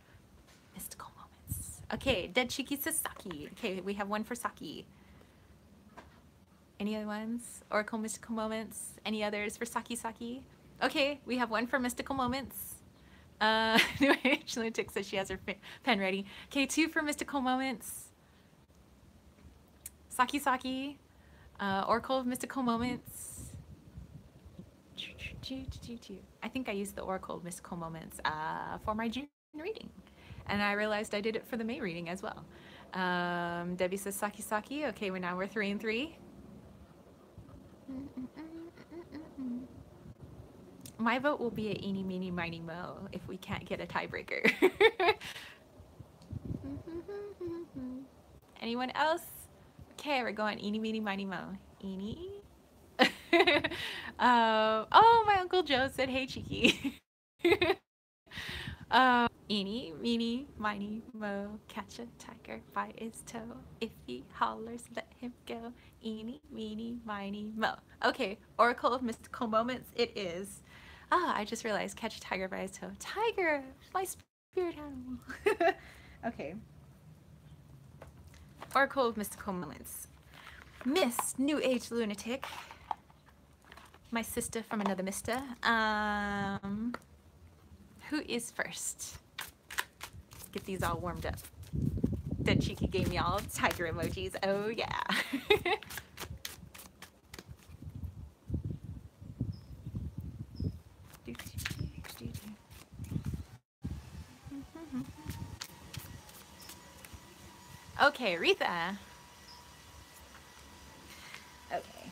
Speaker 2: Mystical Moments. Okay, Dead Chiki says Saki. Okay, we have one for Saki. Any other ones? Oracle Mystical Moments. Any others for Saki? Okay, we have one for Mystical Moments. New Age Lunatic says she has her pen ready. Okay, 2 for Mystical Moments. Saki. Oracle of Mystical Moments. I think I used the Oracle of Mystical Moments for my June reading. And I realized I did it for the May reading as well. Debbie says Saki. Okay, now we're 3 and 3. my vote will be a eeny, meeny, miny, mo if we can't get a tiebreaker. Anyone else? Okay, we're going eeny, meeny, miny, mo. Eeny. Oh, my Uncle Joe said, hey, cheeky. Eeny, meeny, miny, mo, catch a tiger by its toe. If he hollers, let him go. Eeny, meeny, miny, mo. Okay, Oracle of Mystical Moments, it is. I just realized, catch a tiger by its toe. Tiger, my spirit animal. Okay. Oracle of Mystical Moments. Miss New Age Lunatic. My sister from another mister. Who is first? Get these all warmed up. Then Cheeky gave me all tiger emojis. Oh yeah. Okay, Retha. Okay.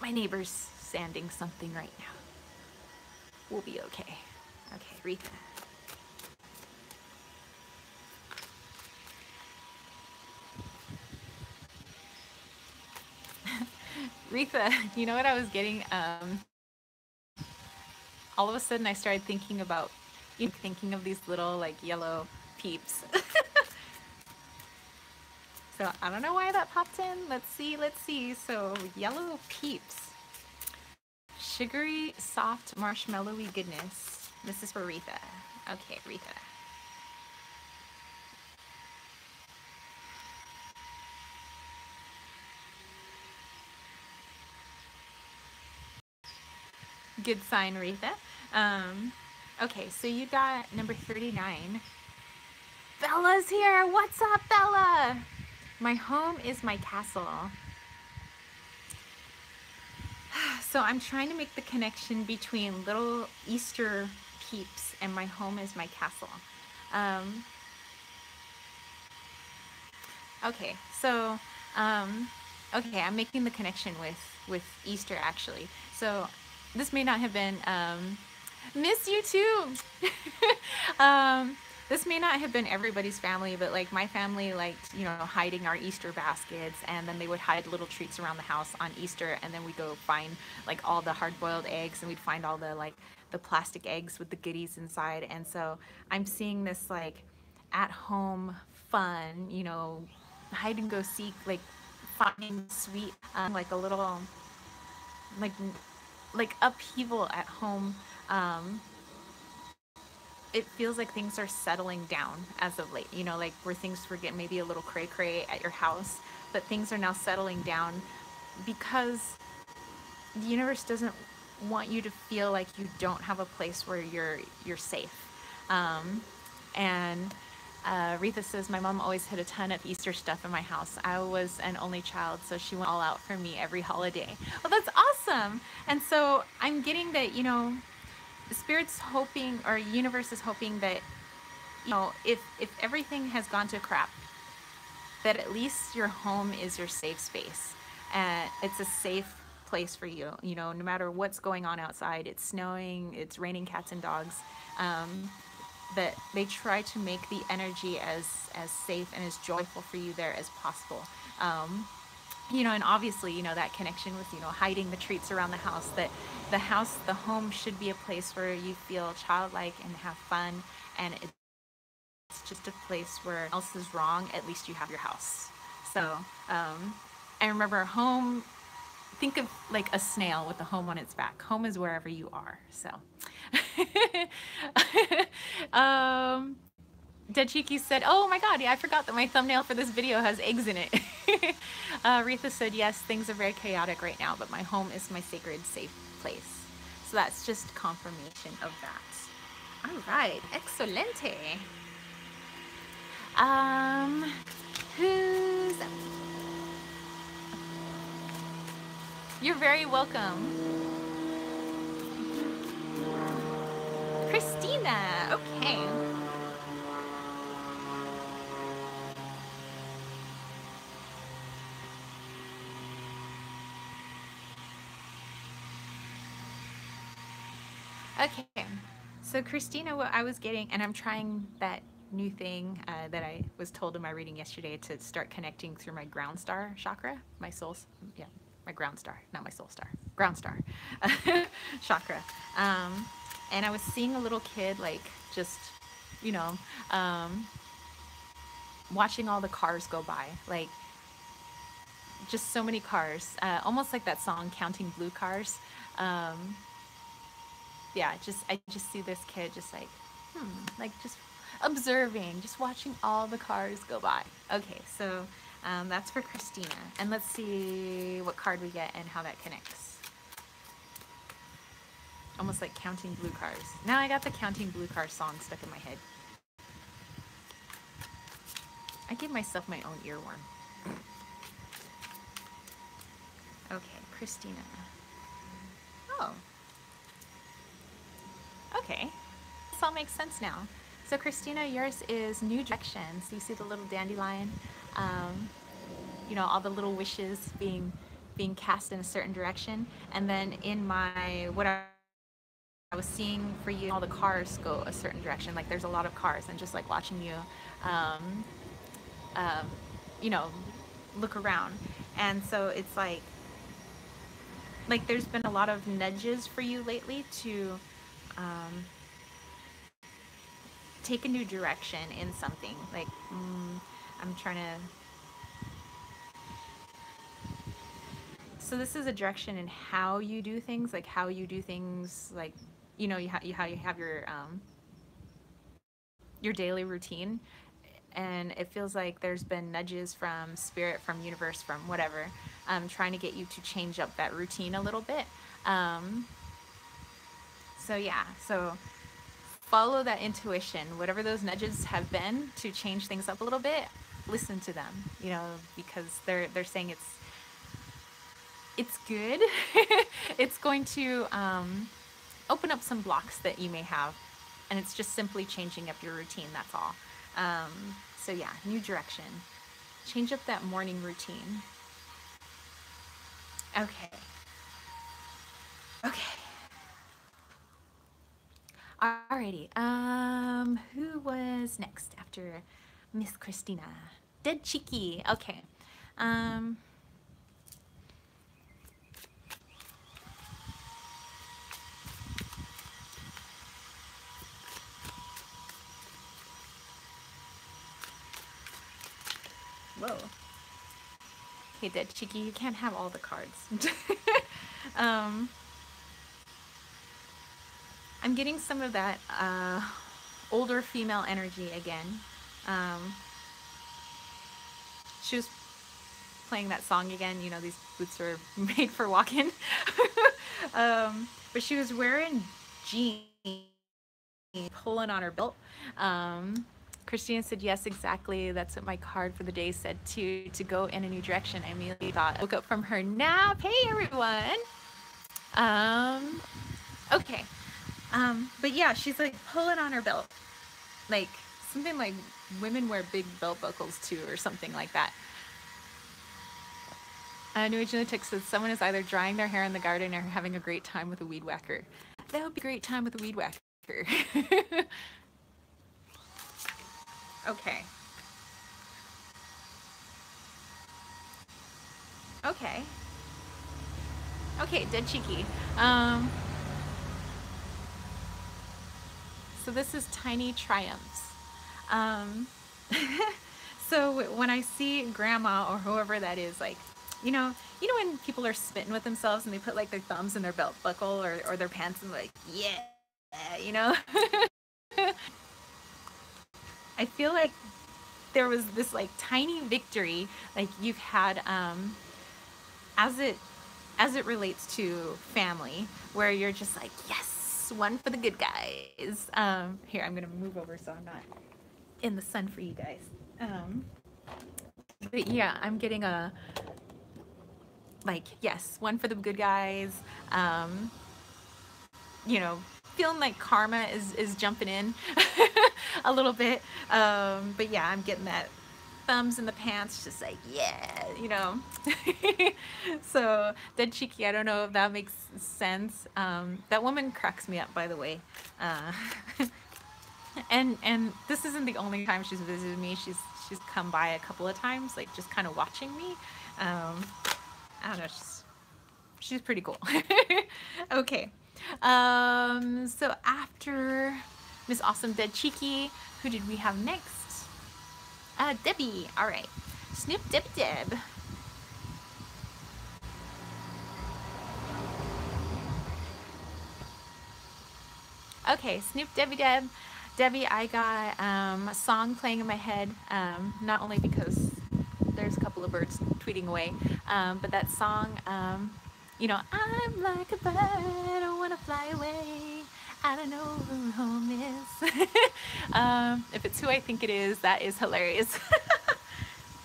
Speaker 2: My neighbor's sanding something right now. We'll be okay. Okay, Retha. Retha, you know what I was getting? All of a sudden I started thinking about, thinking of these little like yellow peeps. So I don't know why that popped in. Let's see. So yellow peeps. Sugary, soft, marshmallowy goodness. This is for Retha. Okay, Retha. Good sign, Retha. Okay, so you got number 39. Bella's here. What's up, Bella? My home is my castle. So I'm trying to make the connection between little Easter peeps and my home is my castle. Okay, so okay, I'm making the connection with Easter actually. So this may not have been miss you too. This may not have been everybody's family, but like my family liked, hiding our Easter baskets, and then they would hide little treats around the house on Easter, and then we'd go find like all the hard-boiled eggs, and we'd find all the the plastic eggs with the goodies inside. And so I'm seeing this like at-home fun, hide and go seek, like finding sweet, like a little like upheaval at home. It feels like things are settling down as of late, like where things were getting maybe a little cray-cray at your house, but things are now settling down because the universe doesn't want you to feel like you don't have a place where you're safe. And Retha says, my mom always had a ton of Easter stuff in my house. I was an only child, so she went all out for me every holiday. Well, that's awesome. And so I'm getting that, the Spirit's hoping, or universe is hoping that, if everything has gone to crap, that at least your home is your safe space. And it's a safe place for you, no matter what's going on outside. It's snowing, it's raining cats and dogs. That they try to make the energy as safe and as joyful for you there as possible. And obviously, that connection with, hiding the treats around the house, that the home should be a place where you feel childlike and have fun, and it's just a place where else is wrong, at least you have your house. So, I remember home, think of like a snail with a home on its back. Home is wherever you are, so. Dechiki said, oh my god, yeah, I forgot that my thumbnail for this video has eggs in it. Retha said, yes, things are very chaotic right now, but my home is my sacred, safe place. So that's just confirmation of that. All right, excelente. Who's up? You're very welcome. Christina, okay. Okay, so Christina, what I was getting, and I'm trying that new thing that I was told in my reading yesterday to start connecting through my ground star chakra, my soul's, yeah, my ground star, not my soul star, ground star chakra. Um, and I was seeing a little kid, like, just, you know, um, watching all the cars go by, like, just so many cars, almost like that song, Counting Blue Cars. Um, yeah, just I just see this kid just like, like just observing, just watching all the cars go by. Okay, so that's for Christina, and let's see what card we get and how that connects. Almost like counting blue cars. Now I got the Counting Blue Cars song stuck in my head. I give myself my own earworm. Okay, Christina. Oh, okay. This all makes sense now. So Christina, yours is new directions. You see the little dandelion, um, you know, all the little wishes being cast in a certain direction, and then in my what I was seeing for you, all the cars go a certain direction. Like there's a lot of cars, and just like watching you, um, um, you know, look around, and so it's like there's been a lot of nudges for you lately to um, take a new direction in something. Like I'm trying to. So this is a direction in how you do things, like how you do things, like you know, how you have your daily routine, and it feels like there's been nudges from spirit, from universe, from whatever, trying to get you to change up that routine a little bit. Um, so yeah, so follow that intuition, whatever those nudges have been to change things up a little bit. Listen to them, you know, because they're saying it's good. It's going to open up some blocks that you may have, and it's just simply changing up your routine. That's all. So yeah, new direction. Change up that morning routine. Okay. Okay. Alrighty. Who was next after Miss Christina? Dead Cheeky. Okay. Um, Whoa. Okay, Dead Cheeky, you can't have all the cards. um, I'm getting some of that older female energy again. Um, she was playing that song again, you know, these boots are made for walking. But she was wearing jeans, pulling on her belt. Christina said, yes, exactly. That's what my card for the day said too, to go in a new direction. I immediately thought, I woke up from her nap. Hey, everyone. Okay. But yeah, she's like pulling on her belt. Like something like women wear big belt buckles too, or something like that. New Age Lunatic says someone is either drying their hair in the garden or having a great time with a weed whacker. That would be a great time with a weed whacker. Okay. Okay. Okay, Dead Cheeky. So this is Tiny Triumphs. So when I see grandma or whoever that is, like, you know when people are spitting with themselves and they put like their thumbs in their belt buckle or their pants and like, yeah, you know? I feel like there was this like tiny victory like you've had as it relates to family, where you're just like, yes, one for the good guys. Here, I'm gonna move over so I'm not in the sun for you guys. But yeah, I'm getting a like, yes, one for the good guys. You know, feeling like karma is jumping in a little bit. But yeah, I'm getting that thumbs in the pants, just like, yeah, you know. So dead cheeky, I don't know if that makes sense. That woman cracks me up, by the way. Uh, and this isn't the only time she's visited me. She's come by a couple of times, like just kind of watching me. I don't know, she's pretty cool. Okay. So after Miss Awesome Dead Cheeky, who did we have next? Debbie. All right. Snoop Deb Deb. Okay, Snoop Debbie Deb. Debbie, I got a song playing in my head, not only because there's a couple of birds tweeting away, but that song, you know, I'm like a bird, I want to fly away, I don't know who home is. If it's who I think it is, that is hilarious.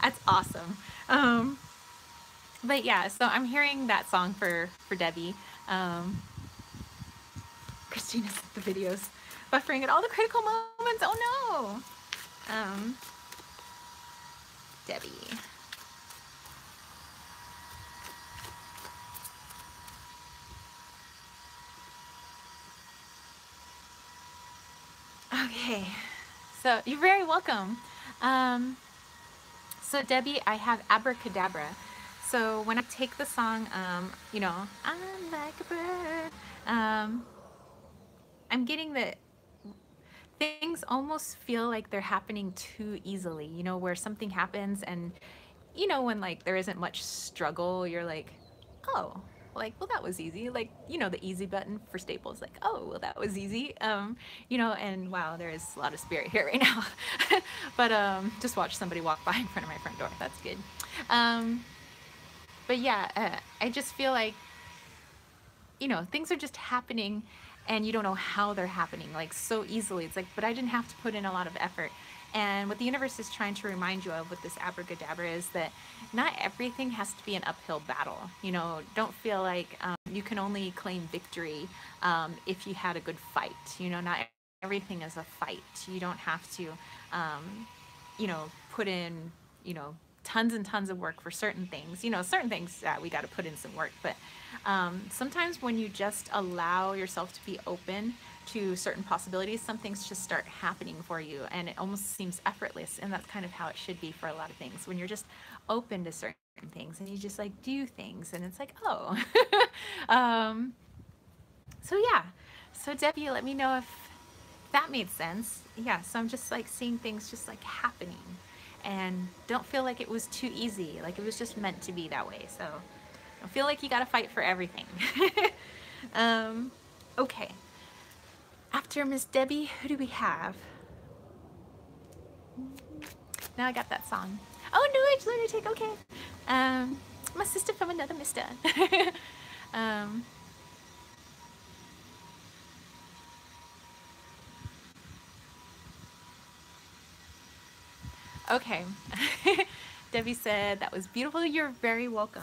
Speaker 2: That's awesome. But yeah, so I'm hearing that song for Debbie. Christina sent the videos buffering at all the critical moments. Oh no. Debbie. Okay, so you're very welcome. So Debbie, I have abracadabra. So when I take the song, you know, I'm like a bird, I'm getting that things almost feel like they're happening too easily, you know, where something happens and, you know, when like there isn't much struggle, you're like, oh, like, well, that was easy. Like, you know, the easy button for Staples, like, oh, well, that was easy. You know, and wow, there is a lot of spirit here right now. But just watch somebody walk by in front of my front door. That's good. But yeah, I just feel like, you know, things are just happening and you don't know how they're happening, like so easily. It's like, but I didn't have to put in a lot of effort. And what the universe is trying to remind you of with this abracadabra is that not everything has to be an uphill battle. You know, don't feel like you can only claim victory if you had a good fight. You know, not everything is a fight. You don't have to, you know, put in, you know, tons and tons of work for certain things. You know, certain things we got to put in some work, but sometimes when you just allow yourself to be open to certain possibilities, some things just start happening for you and it almost seems effortless. And that's kind of how it should be for a lot of things. When you're just open to certain things and you just like do things and it's like, oh. So yeah. So Debbie, let me know if that made sense. Yeah, so I'm just like seeing things just like happening and don't feel like it was too easy. Like it was just meant to be that way. So don't feel like you gotta fight for everything. Okay. After Miss Debbie, who do we have? Now I got that song. Oh, New Age Lunatic, okay. My sister from another mister. Okay. Debbie said, that was beautiful. You're very welcome.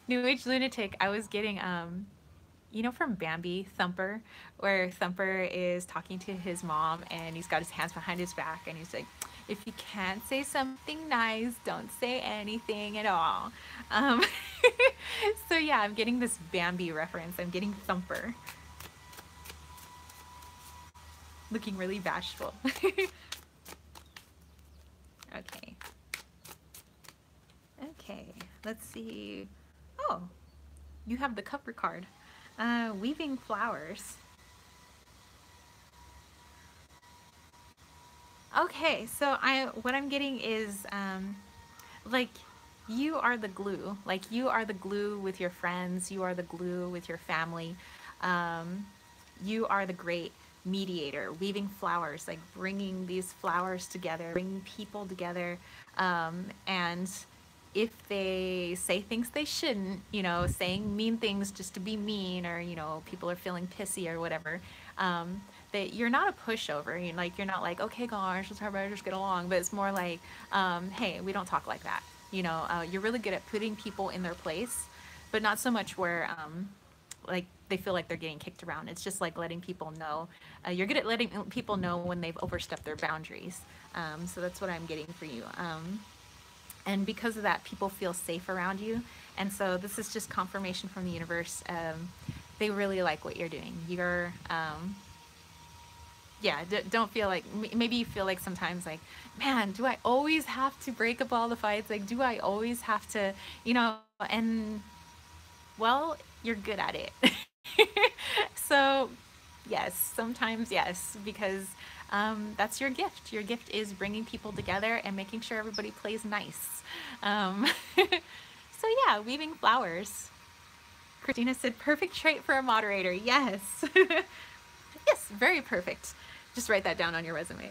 Speaker 2: New Age Lunatic, I was getting, you know, from Bambi, Thumper, where Thumper is talking to his mom and he's got his hands behind his back and he's like, if you can't say something nice, don't say anything at all. So yeah, I'm getting this Bambi reference. I'm getting Thumper. Looking really bashful. Okay. Okay, let's see. Oh, you have the cover card. Weaving flowers. Okay, so what I'm getting is like you are the glue. Like you are the glue with your friends. You are the glue with your family. You are the great mediator, weaving flowers, like bringing these flowers together, bringing people together. And if they say things they shouldn't, you know, saying mean things just to be mean, or, you know, people are feeling pissy or whatever, that you're not a pushover. You're not like, okay, gosh, let's everybody just get along. But it's more like, hey, we don't talk like that. You know, you're really good at putting people in their place, but not so much where, like they feel like they're getting kicked around. It's just like letting people know. You're good at letting people know when they've overstepped their boundaries. So that's what I'm getting for you. And because of that, people feel safe around you. And so this is just confirmation from the universe. They really like what you're doing. You're yeah, don't feel like, maybe you feel like sometimes like, man, do I always have to break up all the fights? Like, do I always have to, and well, you're good at it. So yes, sometimes yes, because that's your gift. Your gift is bringing people together and making sure everybody plays nice. So yeah, weaving flowers. Christina said, perfect trait for a moderator. Yes. Yes, very perfect. Just write that down on your resume.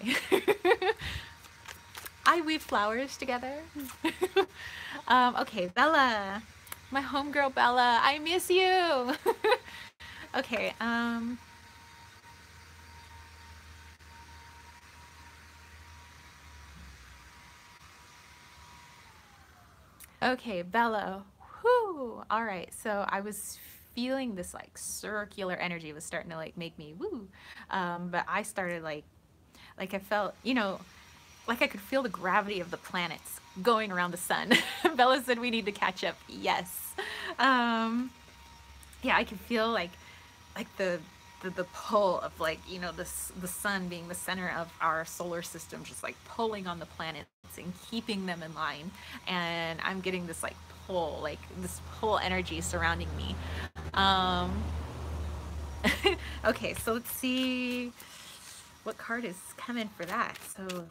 Speaker 2: I weave flowers together. Okay, Bella. My homegirl Bella, I miss you. Okay, okay, Bella. Whoo. All right, so I was feeling this like circular energy was starting to like make me woo. But I started like I felt, like I could feel the gravity of the planets going around the sun. Bella said we need to catch up. Yes. Yeah, I could feel like the pull of like, the sun being the center of our solar system, just like pulling on the planets and keeping them in line. And I'm getting this like pull, like this pull energy surrounding me. Um, okay, so let's see what card is coming for that. So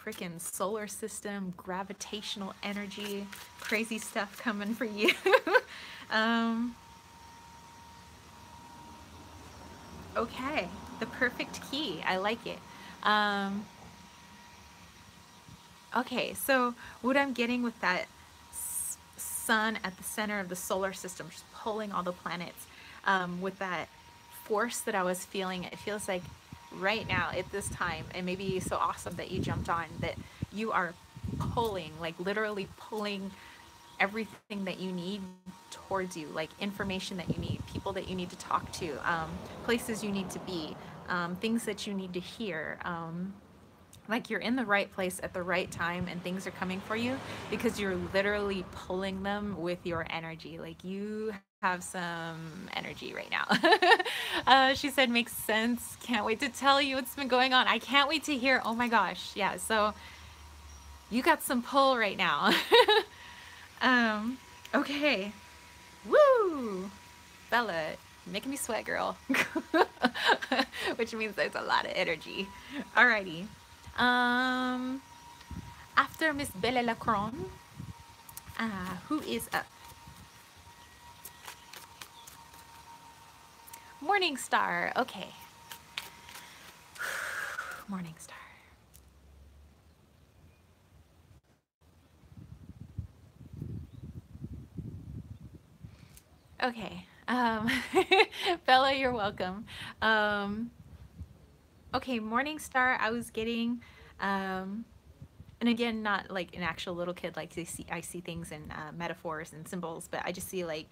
Speaker 2: freaking solar system, gravitational energy, crazy stuff coming for you. um, okay, the perfect key. I like it. Um, okay, so what I'm getting with that sun at the center of the solar system, just pulling all the planets, with that force that I was feeling, it feels like right now at this time, and maybe so awesome that you jumped on, that you are pulling, like literally pulling everything that you need towards you, like information that you need, people that you need to talk to, places you need to be, things that you need to hear. Like you're in the right place at the right time and things are coming for you because you're literally pulling them with your energy. Like you have some energy right now. She said, makes sense. Can't wait to tell you what's been going on. I can't wait to hear. Oh my gosh. Yeah. So you got some pull right now. Okay. Woo! Bella, making me sweat, girl. Which means there's a lot of energy. Alrighty. After Miss Bella Lacron, who is up? Morning Star. Okay. Morning Star. Okay. Bella, you're welcome. Okay, Morning Star, I was getting, and again, not like an actual little kid, like I see things in metaphors and symbols, but I just see like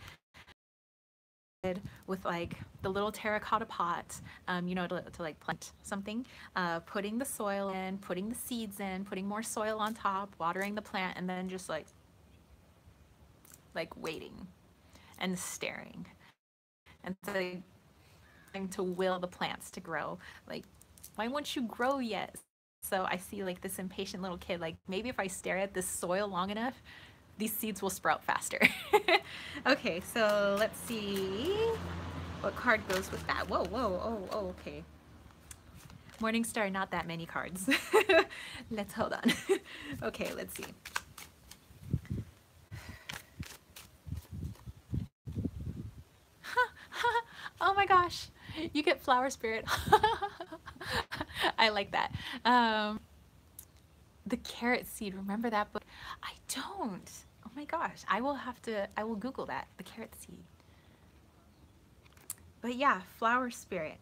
Speaker 2: with like the little terracotta pot, to like plant something, putting the soil in, putting the seeds in, putting more soil on top, watering the plant, and then just like waiting and staring and so trying to will the plants to grow. Like, why won't you grow yet? So I see like this impatient little kid, like maybe if I stare at this soil long enough, these seeds will sprout faster. Okay, so let's see what card goes with that. Whoa, whoa, oh, okay. Morningstar, not that many cards. Let's hold on. Okay, let's see. Oh my gosh, you get flower spirit. I like that. The carrot seed, remember that book? I don't. Oh my gosh, I will Google that, the carrot seed. But yeah, flower spirit.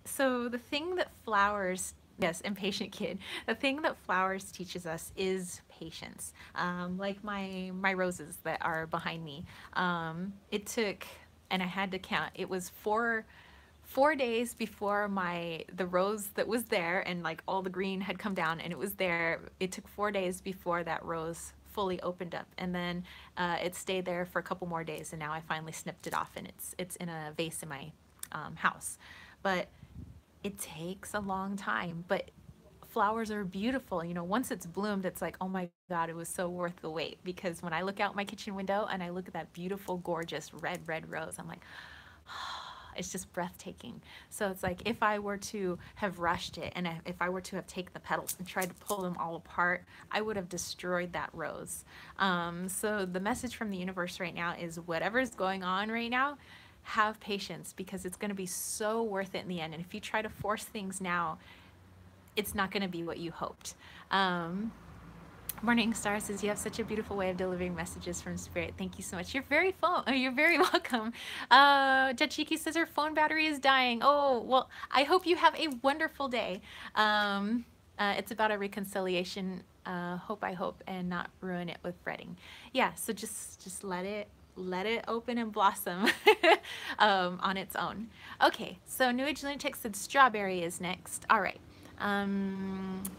Speaker 2: So the thing that flowers Yes, impatient kid. The thing that flowers teaches us is patience. Like my roses that are behind me. It took, and I had to count. It was four days before the rose that was there and like all the green had come down and it was there. It took 4 days before that rose fully opened up, and then it stayed there for a couple more days, and now I finally snipped it off and it's in a vase in my house. But it takes a long time, but flowers are beautiful. You know, once it's bloomed, it's like, oh my God, it was so worth the wait. Because when I look out my kitchen window and I look at that beautiful, gorgeous red rose, I'm like, it's just breathtaking. So it's like if I were to have rushed it and if I were to have taken the petals and tried to pull them all apart, I would have destroyed that rose. So the message from the universe right now is whatever's going on right now, have patience, because it's going to be so worth it in the end. And if you try to force things now, it's not going to be what you hoped. Morning Star says, you have such a beautiful way of delivering messages from spirit. Thank you so much. You're very you're very welcome. Jachiki says her phone battery is dying. Oh, well, I hope you have a wonderful day. It's about a reconciliation. I hope, and not ruin it with fretting. Yeah, so just let it open and blossom on its own. Okay, so New Age Lunatic said strawberry is next. All right.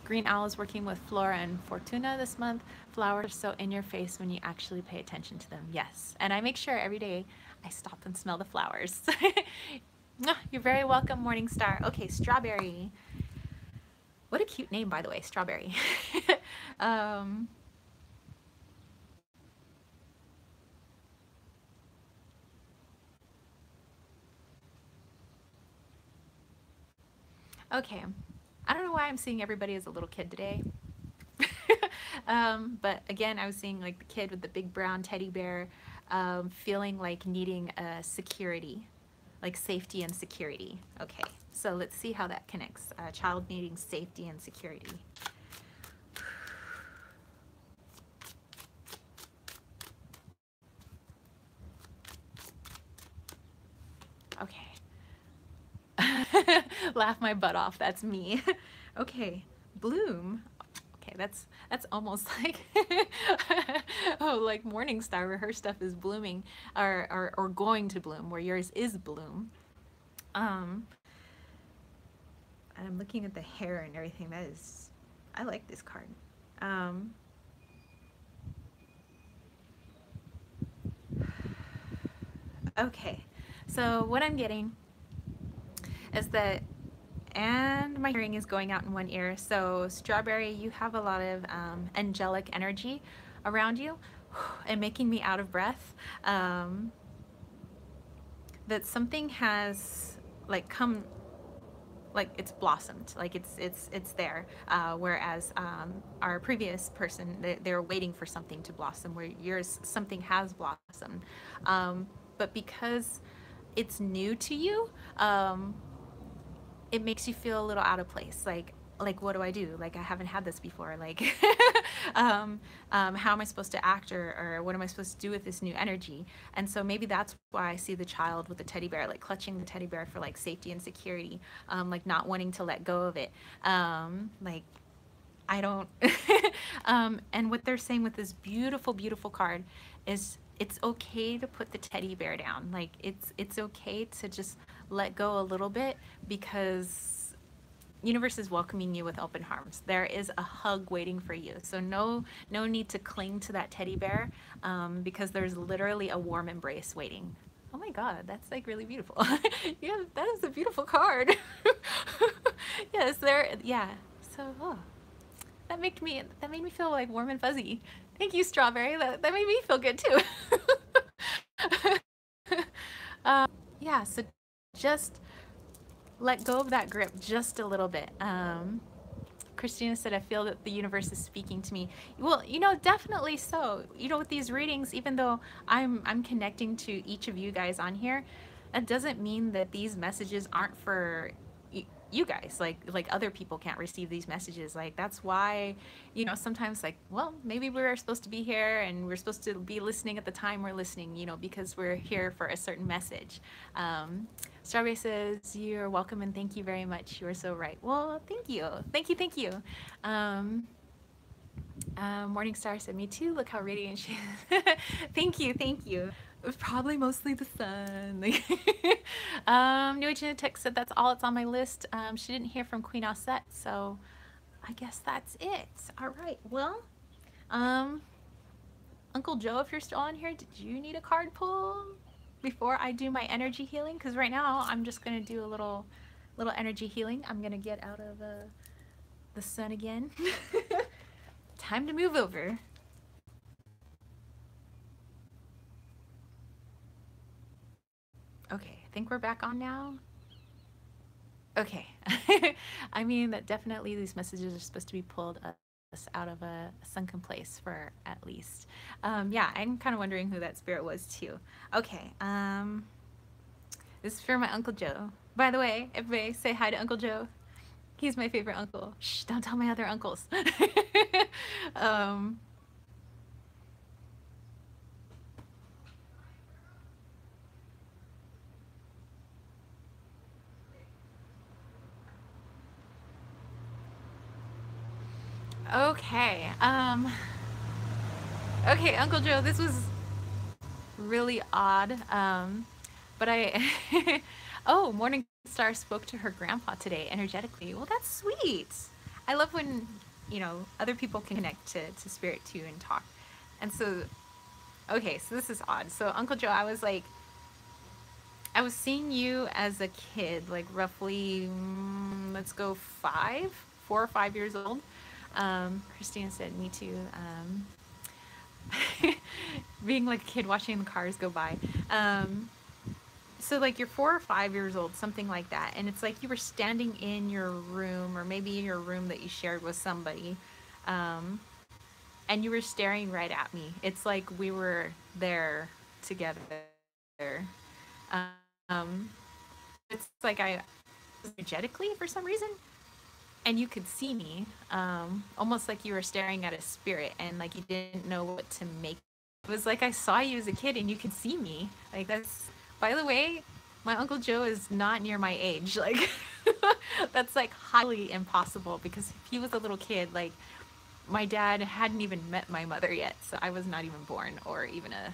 Speaker 2: Green Owl is working with Flora and Fortuna this month. Flowers are so in your face when you actually pay attention to them. Yes, and I make sure every day I stop and smell the flowers. You're very welcome, Morning Star. Okay, strawberry. What a cute name, by the way, strawberry. Okay, I don't know why I'm seeing everybody as a little kid today. But again, I was seeing like the kid with the big brown teddy bear, feeling like needing security, like safety and security. Okay, so let's see how that connects. A child needing safety and security. Okay. Laugh my butt off. That's me. Okay, bloom. Okay, that's almost like oh, like Morning Star, where her stuff is blooming or going to bloom, where yours is bloom. And I'm looking at the hair and everything. That is, I like this card. Okay, so what I'm getting is that, and my hearing is going out in one ear. So strawberry, you have a lot of angelic energy around you and making me out of breath. That something has like come, like it's blossomed, like it's there. Whereas our previous person, they're waiting for something to blossom, where yours, something has blossomed. But because it's new to you, it makes you feel a little out of place. Like what do I do? Like, I haven't had this before. Like, how am I supposed to act, or what am I supposed to do with this new energy? And so maybe that's why I see the child with the teddy bear, like clutching the teddy bear for like safety and security, like not wanting to let go of it. Like, I don't, and what they're saying with this beautiful, beautiful card is it's okay to put the teddy bear down. Like, it's okay to just let go a little bit, because universe is welcoming you with open arms. There is a hug waiting for you. So no need to cling to that teddy bear, because there's literally a warm embrace waiting. Oh my God, that's like really beautiful. Yeah, that is a beautiful card. Yes, yeah. So, oh, that made me feel like warm and fuzzy. Thank you, strawberry. That made me feel good too. Yeah, so just let go of that grip just a little bit. Christina said, I feel that the universe is speaking to me. Well, definitely so. With these readings, even though I'm connecting to each of you guys on here, that doesn't mean that these messages aren't for you guys, like other people can't receive these messages. Like that's why, you know, sometimes like, well, maybe we're supposed to be here and we're supposed to be listening at the time we're listening, you know, because we're here for a certain message. Strawberry says, you're welcome and thank you very much. You are so right. Well, thank you. Thank you. Thank you. Morningstar said, me too. Look how radiant she is. Thank you. Thank you. It was probably mostly the sun. New Agent Tech said that's all. It's on my list. She didn't hear from Queen Osset, so I guess that's it. All right. Well, Uncle Joe, if you're still on here, did you need a card pull before I do my energy healing? Because right now I'm just gonna do a little energy healing. I'm gonna get out of the sun again. Time to move over. Okay, I think we're back on now. Okay. I mean, that definitely these messages are supposed to be pulled us out of a sunken place for at least. Yeah, I'm kind of wondering who that spirit was too. Okay. This is for my Uncle Joe. By the way, everybody say hi to Uncle Joe. He's my favorite uncle. Shh, don't tell my other uncles. Okay. Okay, Uncle Joe, this was really odd. But I oh, Morningstar spoke to her grandpa today energetically. Well, that's sweet. I love when, you know, other people can connect to spirit too and talk. And so, okay, so this is odd. So Uncle Joe, I was seeing you as a kid, like roughly, let's go 4 or 5 years old. Christina said, me too. Being like a kid watching the cars go by. So like you're 4 or 5 years old, something like that. And it's like you were standing in your room or maybe in your room that you shared with somebody. And you were staring right at me. It's like we were there together. It's like I energetically for some reason, and you could see me, almost like you were staring at a spirit and like you didn't know what to make. It was like I saw you as a kid and you could see me. Like that's, by the way, my Uncle Joe is not near my age. Like that's like highly impossible because if he was a little kid, like my dad hadn't even met my mother yet. So I was not even born or even a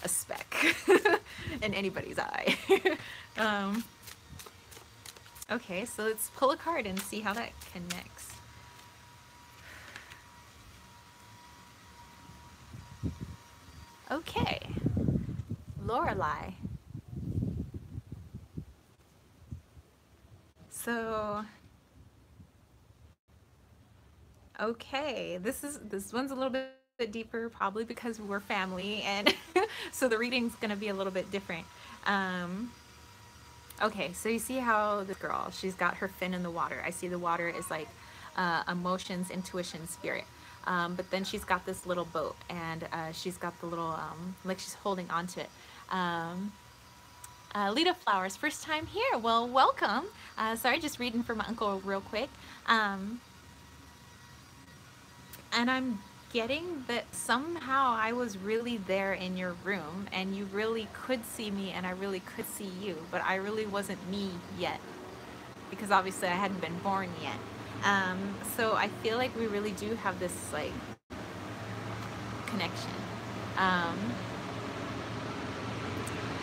Speaker 2: speck in anybody's eye. Okay, so let's pull a card and see how that connects. Okay, Lorelei. So, okay, this one's a little bit deeper, probably because we're family, and so the reading's gonna be a little bit different. Okay, so you see how this girl, she's got her fin in the water. I see the water is like emotions, intuition, spirit. But then she's got this little boat, and she's got the little, like she's holding onto it. Lita Flowers, first time here. Well, welcome. Sorry, just reading for my uncle real quick. And I'm getting that somehow I was really there in your room and you really could see me and I really could see you, but I really wasn't me yet because obviously I hadn't been born yet. So I feel like we really do have this like connection.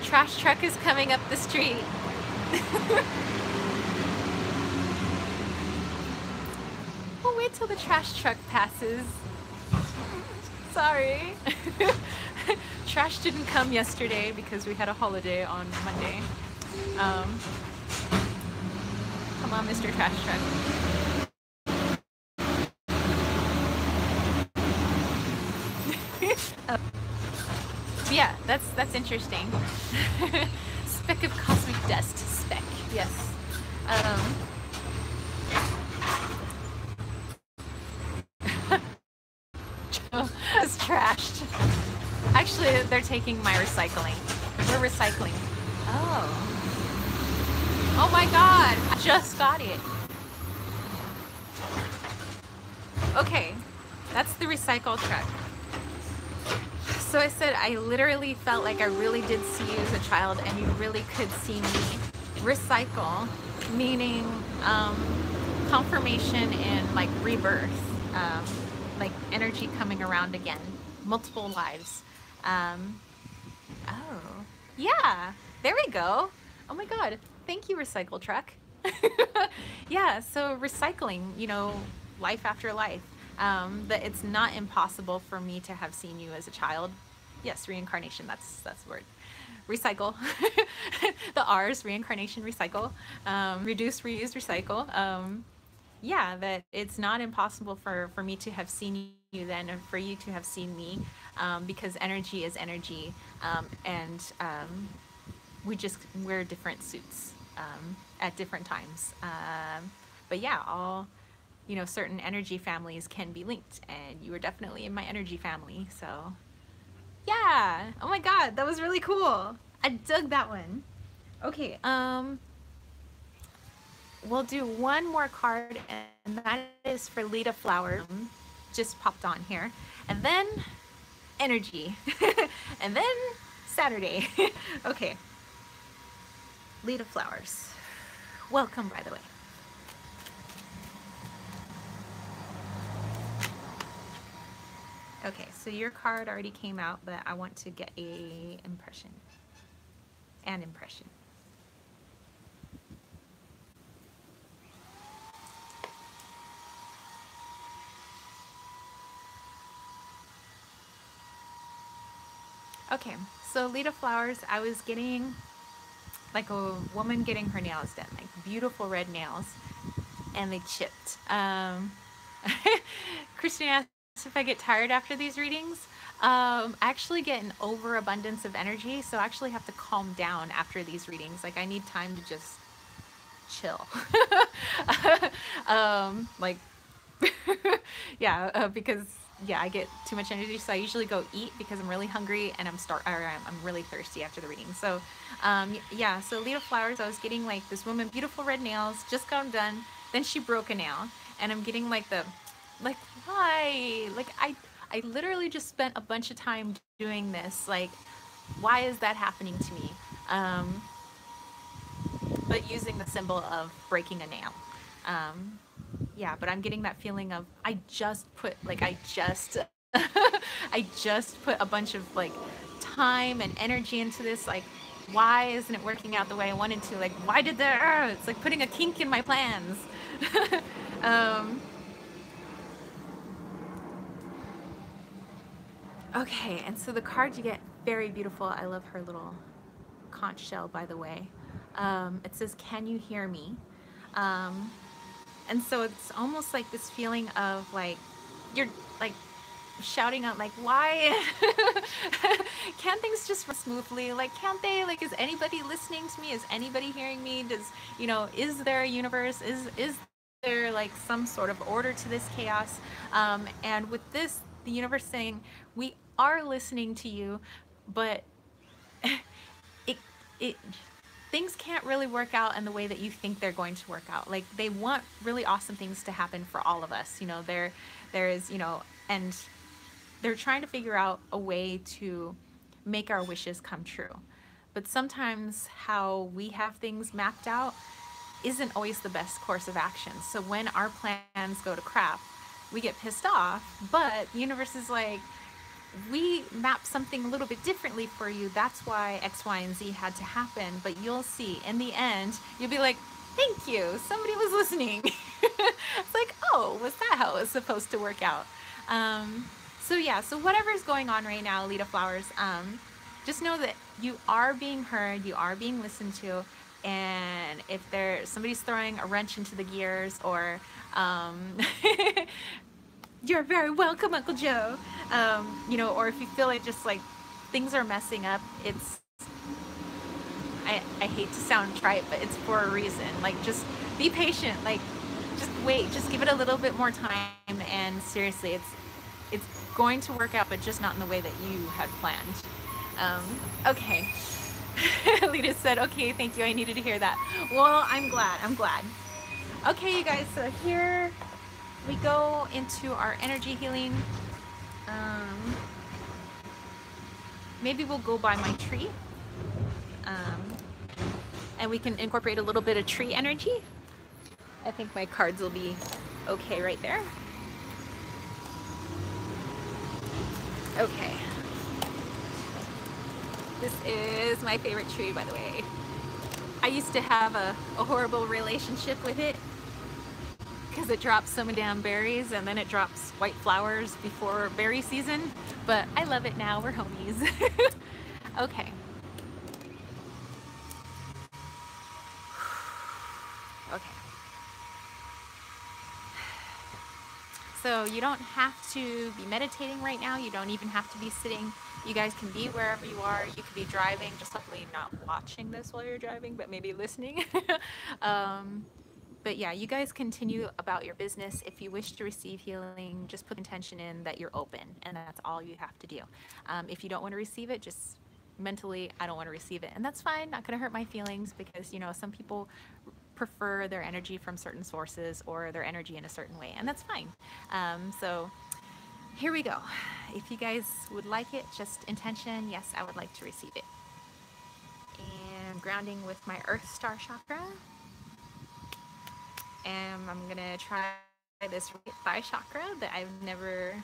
Speaker 2: Trash truck is coming up the street. We'll wait till the trash truck passes. Sorry. Trash didn't come yesterday because we had a holiday on Monday. Come on, Mr. Trash Truck. Yeah, that's interesting. Speck of cosmic dust. Speck, yes. It's trashed. Actually, they're taking my recycling. We're recycling. Oh. Oh my god, I just got it. Okay, that's the recycle truck. So I said I literally felt like I really did see you as a child and you really could see me. Recycle, meaning confirmation and like rebirth, like energy coming around again, multiple lives. Um, oh, yeah, there we go. Oh my God, thank you, recycle truck. Yeah, so recycling, you know, life after life. That it's not impossible for me to have seen you as a child. Yes, reincarnation, that's the word. Recycle. The R's, reincarnation, recycle. Reduce, reuse, recycle. Yeah, that it's not impossible for me to have seen you then and for you to have seen me, because energy is energy, and we just wear different suits at different times. But yeah, all, you know, certain energy families can be linked, and you were definitely in my energy family. So yeah, oh my God, that was really cool. I dug that one. Okay, we'll do one more card, and that is for Lita Flower. Just popped on here, and then energy, and then Saturday. Okay, Lita Flowers. Welcome, by the way. Okay, so your card already came out, but I want to get a impression. An impression. Okay, so Lita Flowers, I was getting like a woman getting her nails done, like beautiful red nails, and they chipped. Christian asked if I get tired after these readings. I actually get an overabundance of energy, so I actually have to calm down after these readings. Like I need time to just chill. Like, yeah, because yeah, I get too much energy, so I usually go eat because I'm really hungry and I'm really thirsty after the reading. So, yeah, so Lita Flowers, I was getting like this woman, beautiful red nails, just got them done. Then she broke a nail, and I'm getting like like why? Like I literally just spent a bunch of time doing this. Like, why is that happening to me? But using the symbol of breaking a nail. Yeah, but I'm getting that feeling of I just put I just put a bunch of like time and energy into this. Like, why isn't it working out the way I wanted to? Like, why did there? It's like putting a kink in my plans. um, okay, and so the card you get, very beautiful. I love her little conch shell, by the way. It says, "Can you hear me?" And so it's almost like this feeling of like you're like shouting out like, why can't things just run smoothly? Like, can't they? Like, is anybody listening to me? Is anybody hearing me? Does, you know, is there a universe? Is there like some sort of order to this chaos? And with this, the universe saying, we are listening to you, but it it things can't really work out in the way that you think they're going to work out. Like, they want really awesome things to happen for all of us. You know, there is, you know, and they're trying to figure out a way to make our wishes come true. But sometimes how we have things mapped out isn't always the best course of action. So when our plans go to crap, we get pissed off, but the universe is like, we mapped something a little bit differently for you. That's why X, Y, and Z had to happen. But you'll see, in the end, you'll be like, thank you, somebody was listening. It's like, oh, was that how it was supposed to work out? So yeah, so whatever's going on right now, Lita Flowers, just know that you are being heard, you are being listened to, and if somebody's throwing a wrench into the gears, or you're very welcome, Uncle Joe. You know, or if you feel like just like things are messing up, it's, I hate to sound trite, but it's for a reason. Like, just be patient. Like, just wait. Just give it a little bit more time. And seriously, it's going to work out, but just not in the way that you had planned. Okay. Lita said, okay, thank you. I needed to hear that. Well, I'm glad. I'm glad. Okay, you guys, so here we go into our energy healing. Um, Maybe we'll go by my tree. Um, and we can incorporate a little bit of tree energy. I think my cards will be okay right there. Okay. This is my favorite tree, by the way. I used to have a horrible relationship with it because it drops so many damn berries and then it drops white flowers before berry season. But I love it now. We're homies. Okay. Okay. So you don't have to be meditating right now. You don't even have to be sitting. You guys can be wherever you are. You could be driving, just hopefully not watching this while you're driving, but maybe listening. um, but yeah, you guys continue about your business. If you wish to receive healing, just put intention in that you're open, and that's all you have to do. If you don't want to receive it, just mentally, I don't want to receive it, and that's fine. Not going to hurt my feelings because some people prefer their energy from certain sources or their energy in a certain way, and that's fine. So here we go. If you guys would like it, just intention, yes, I would like to receive it. And grounding with my Earth Star chakra. And I'm gonna try this right thigh chakra that I've never.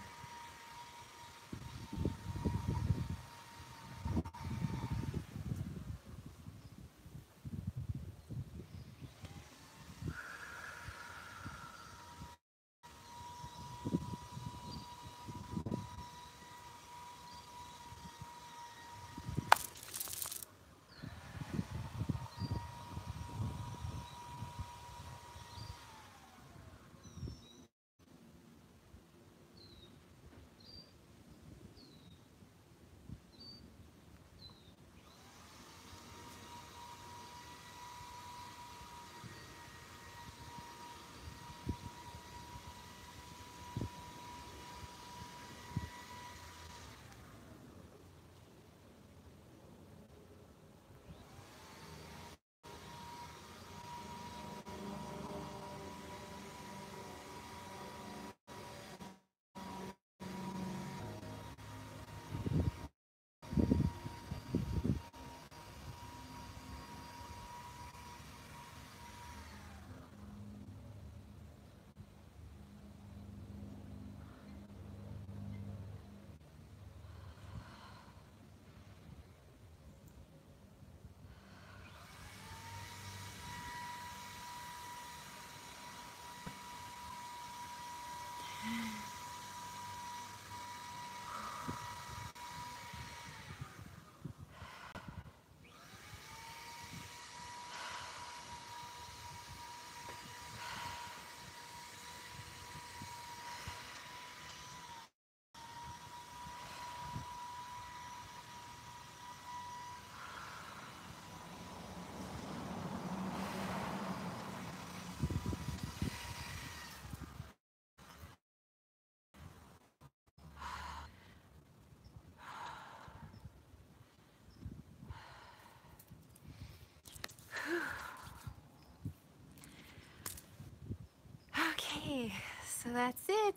Speaker 2: Okay, so that's it.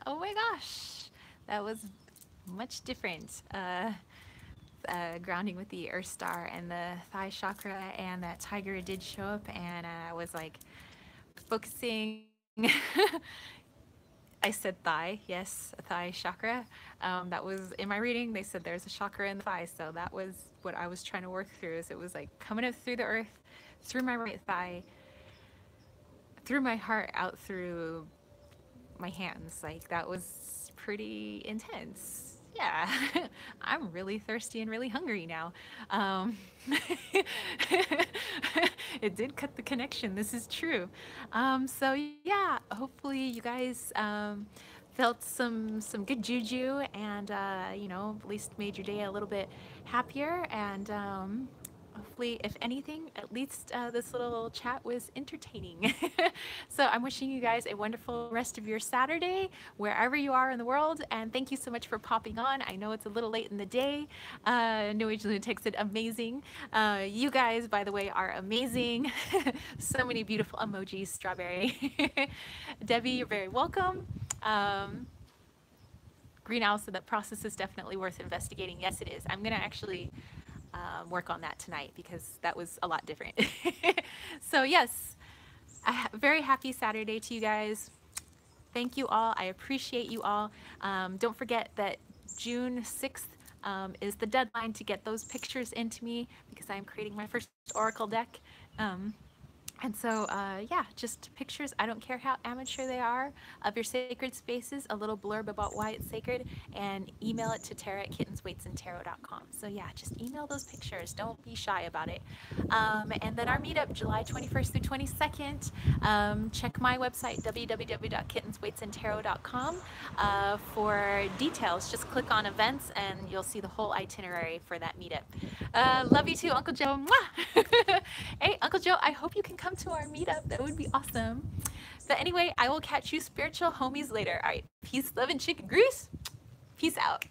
Speaker 2: Oh my gosh, that was much different. Grounding with the Earth Star and the thigh chakra, and that tiger did show up, and I was like focusing. I said thigh, yes, a thigh chakra. That was in my reading. They said there's a chakra in the thigh, so that was what I was trying to work through. Is it was like coming up through the earth, through my right thigh, through my heart, out through my hands. Like that was pretty intense. Yeah, I'm really thirsty and really hungry now. Um, it did cut the connection. This is true. So yeah, hopefully you guys felt some good juju and at least made your day a little bit happier. And hopefully, if anything, at least this little chat was entertaining. So I'm wishing you guys a wonderful rest of your Saturday, wherever you are in the world. And thank you so much for popping on. I know it's a little late in the day. New Age Lunatics said amazing. You guys, by the way, are amazing. So many beautiful emojis, strawberry. Debbie, you're very welcome. Green Owl said that process is definitely worth investigating. Yes, it is. I'm going to actually work on that tonight because that was a lot different. So yes, very happy Saturday to you guys. Thank you all. I appreciate you all. Don't forget that June 6th is the deadline to get those pictures into me because I'm creating my first Oracle deck. And so, yeah, just pictures, I don't care how amateur they are, of your sacred spaces, a little blurb about why it's sacred, and email it to tara@kittenswaitsandtarot.com. So yeah, just email those pictures. Don't be shy about it. And then our meetup, July 21st through 22nd. Check my website, www.kittenswaitsandtarot.com, for details. Just click on events and you'll see the whole itinerary for that meetup. Love you too, Uncle Joe. Mwah! Hey, Uncle Joe, I hope you can come to our meetup. That would be awesome. But anyway, I will catch you spiritual homies later. All right, peace, love, and chicken grease. Peace out.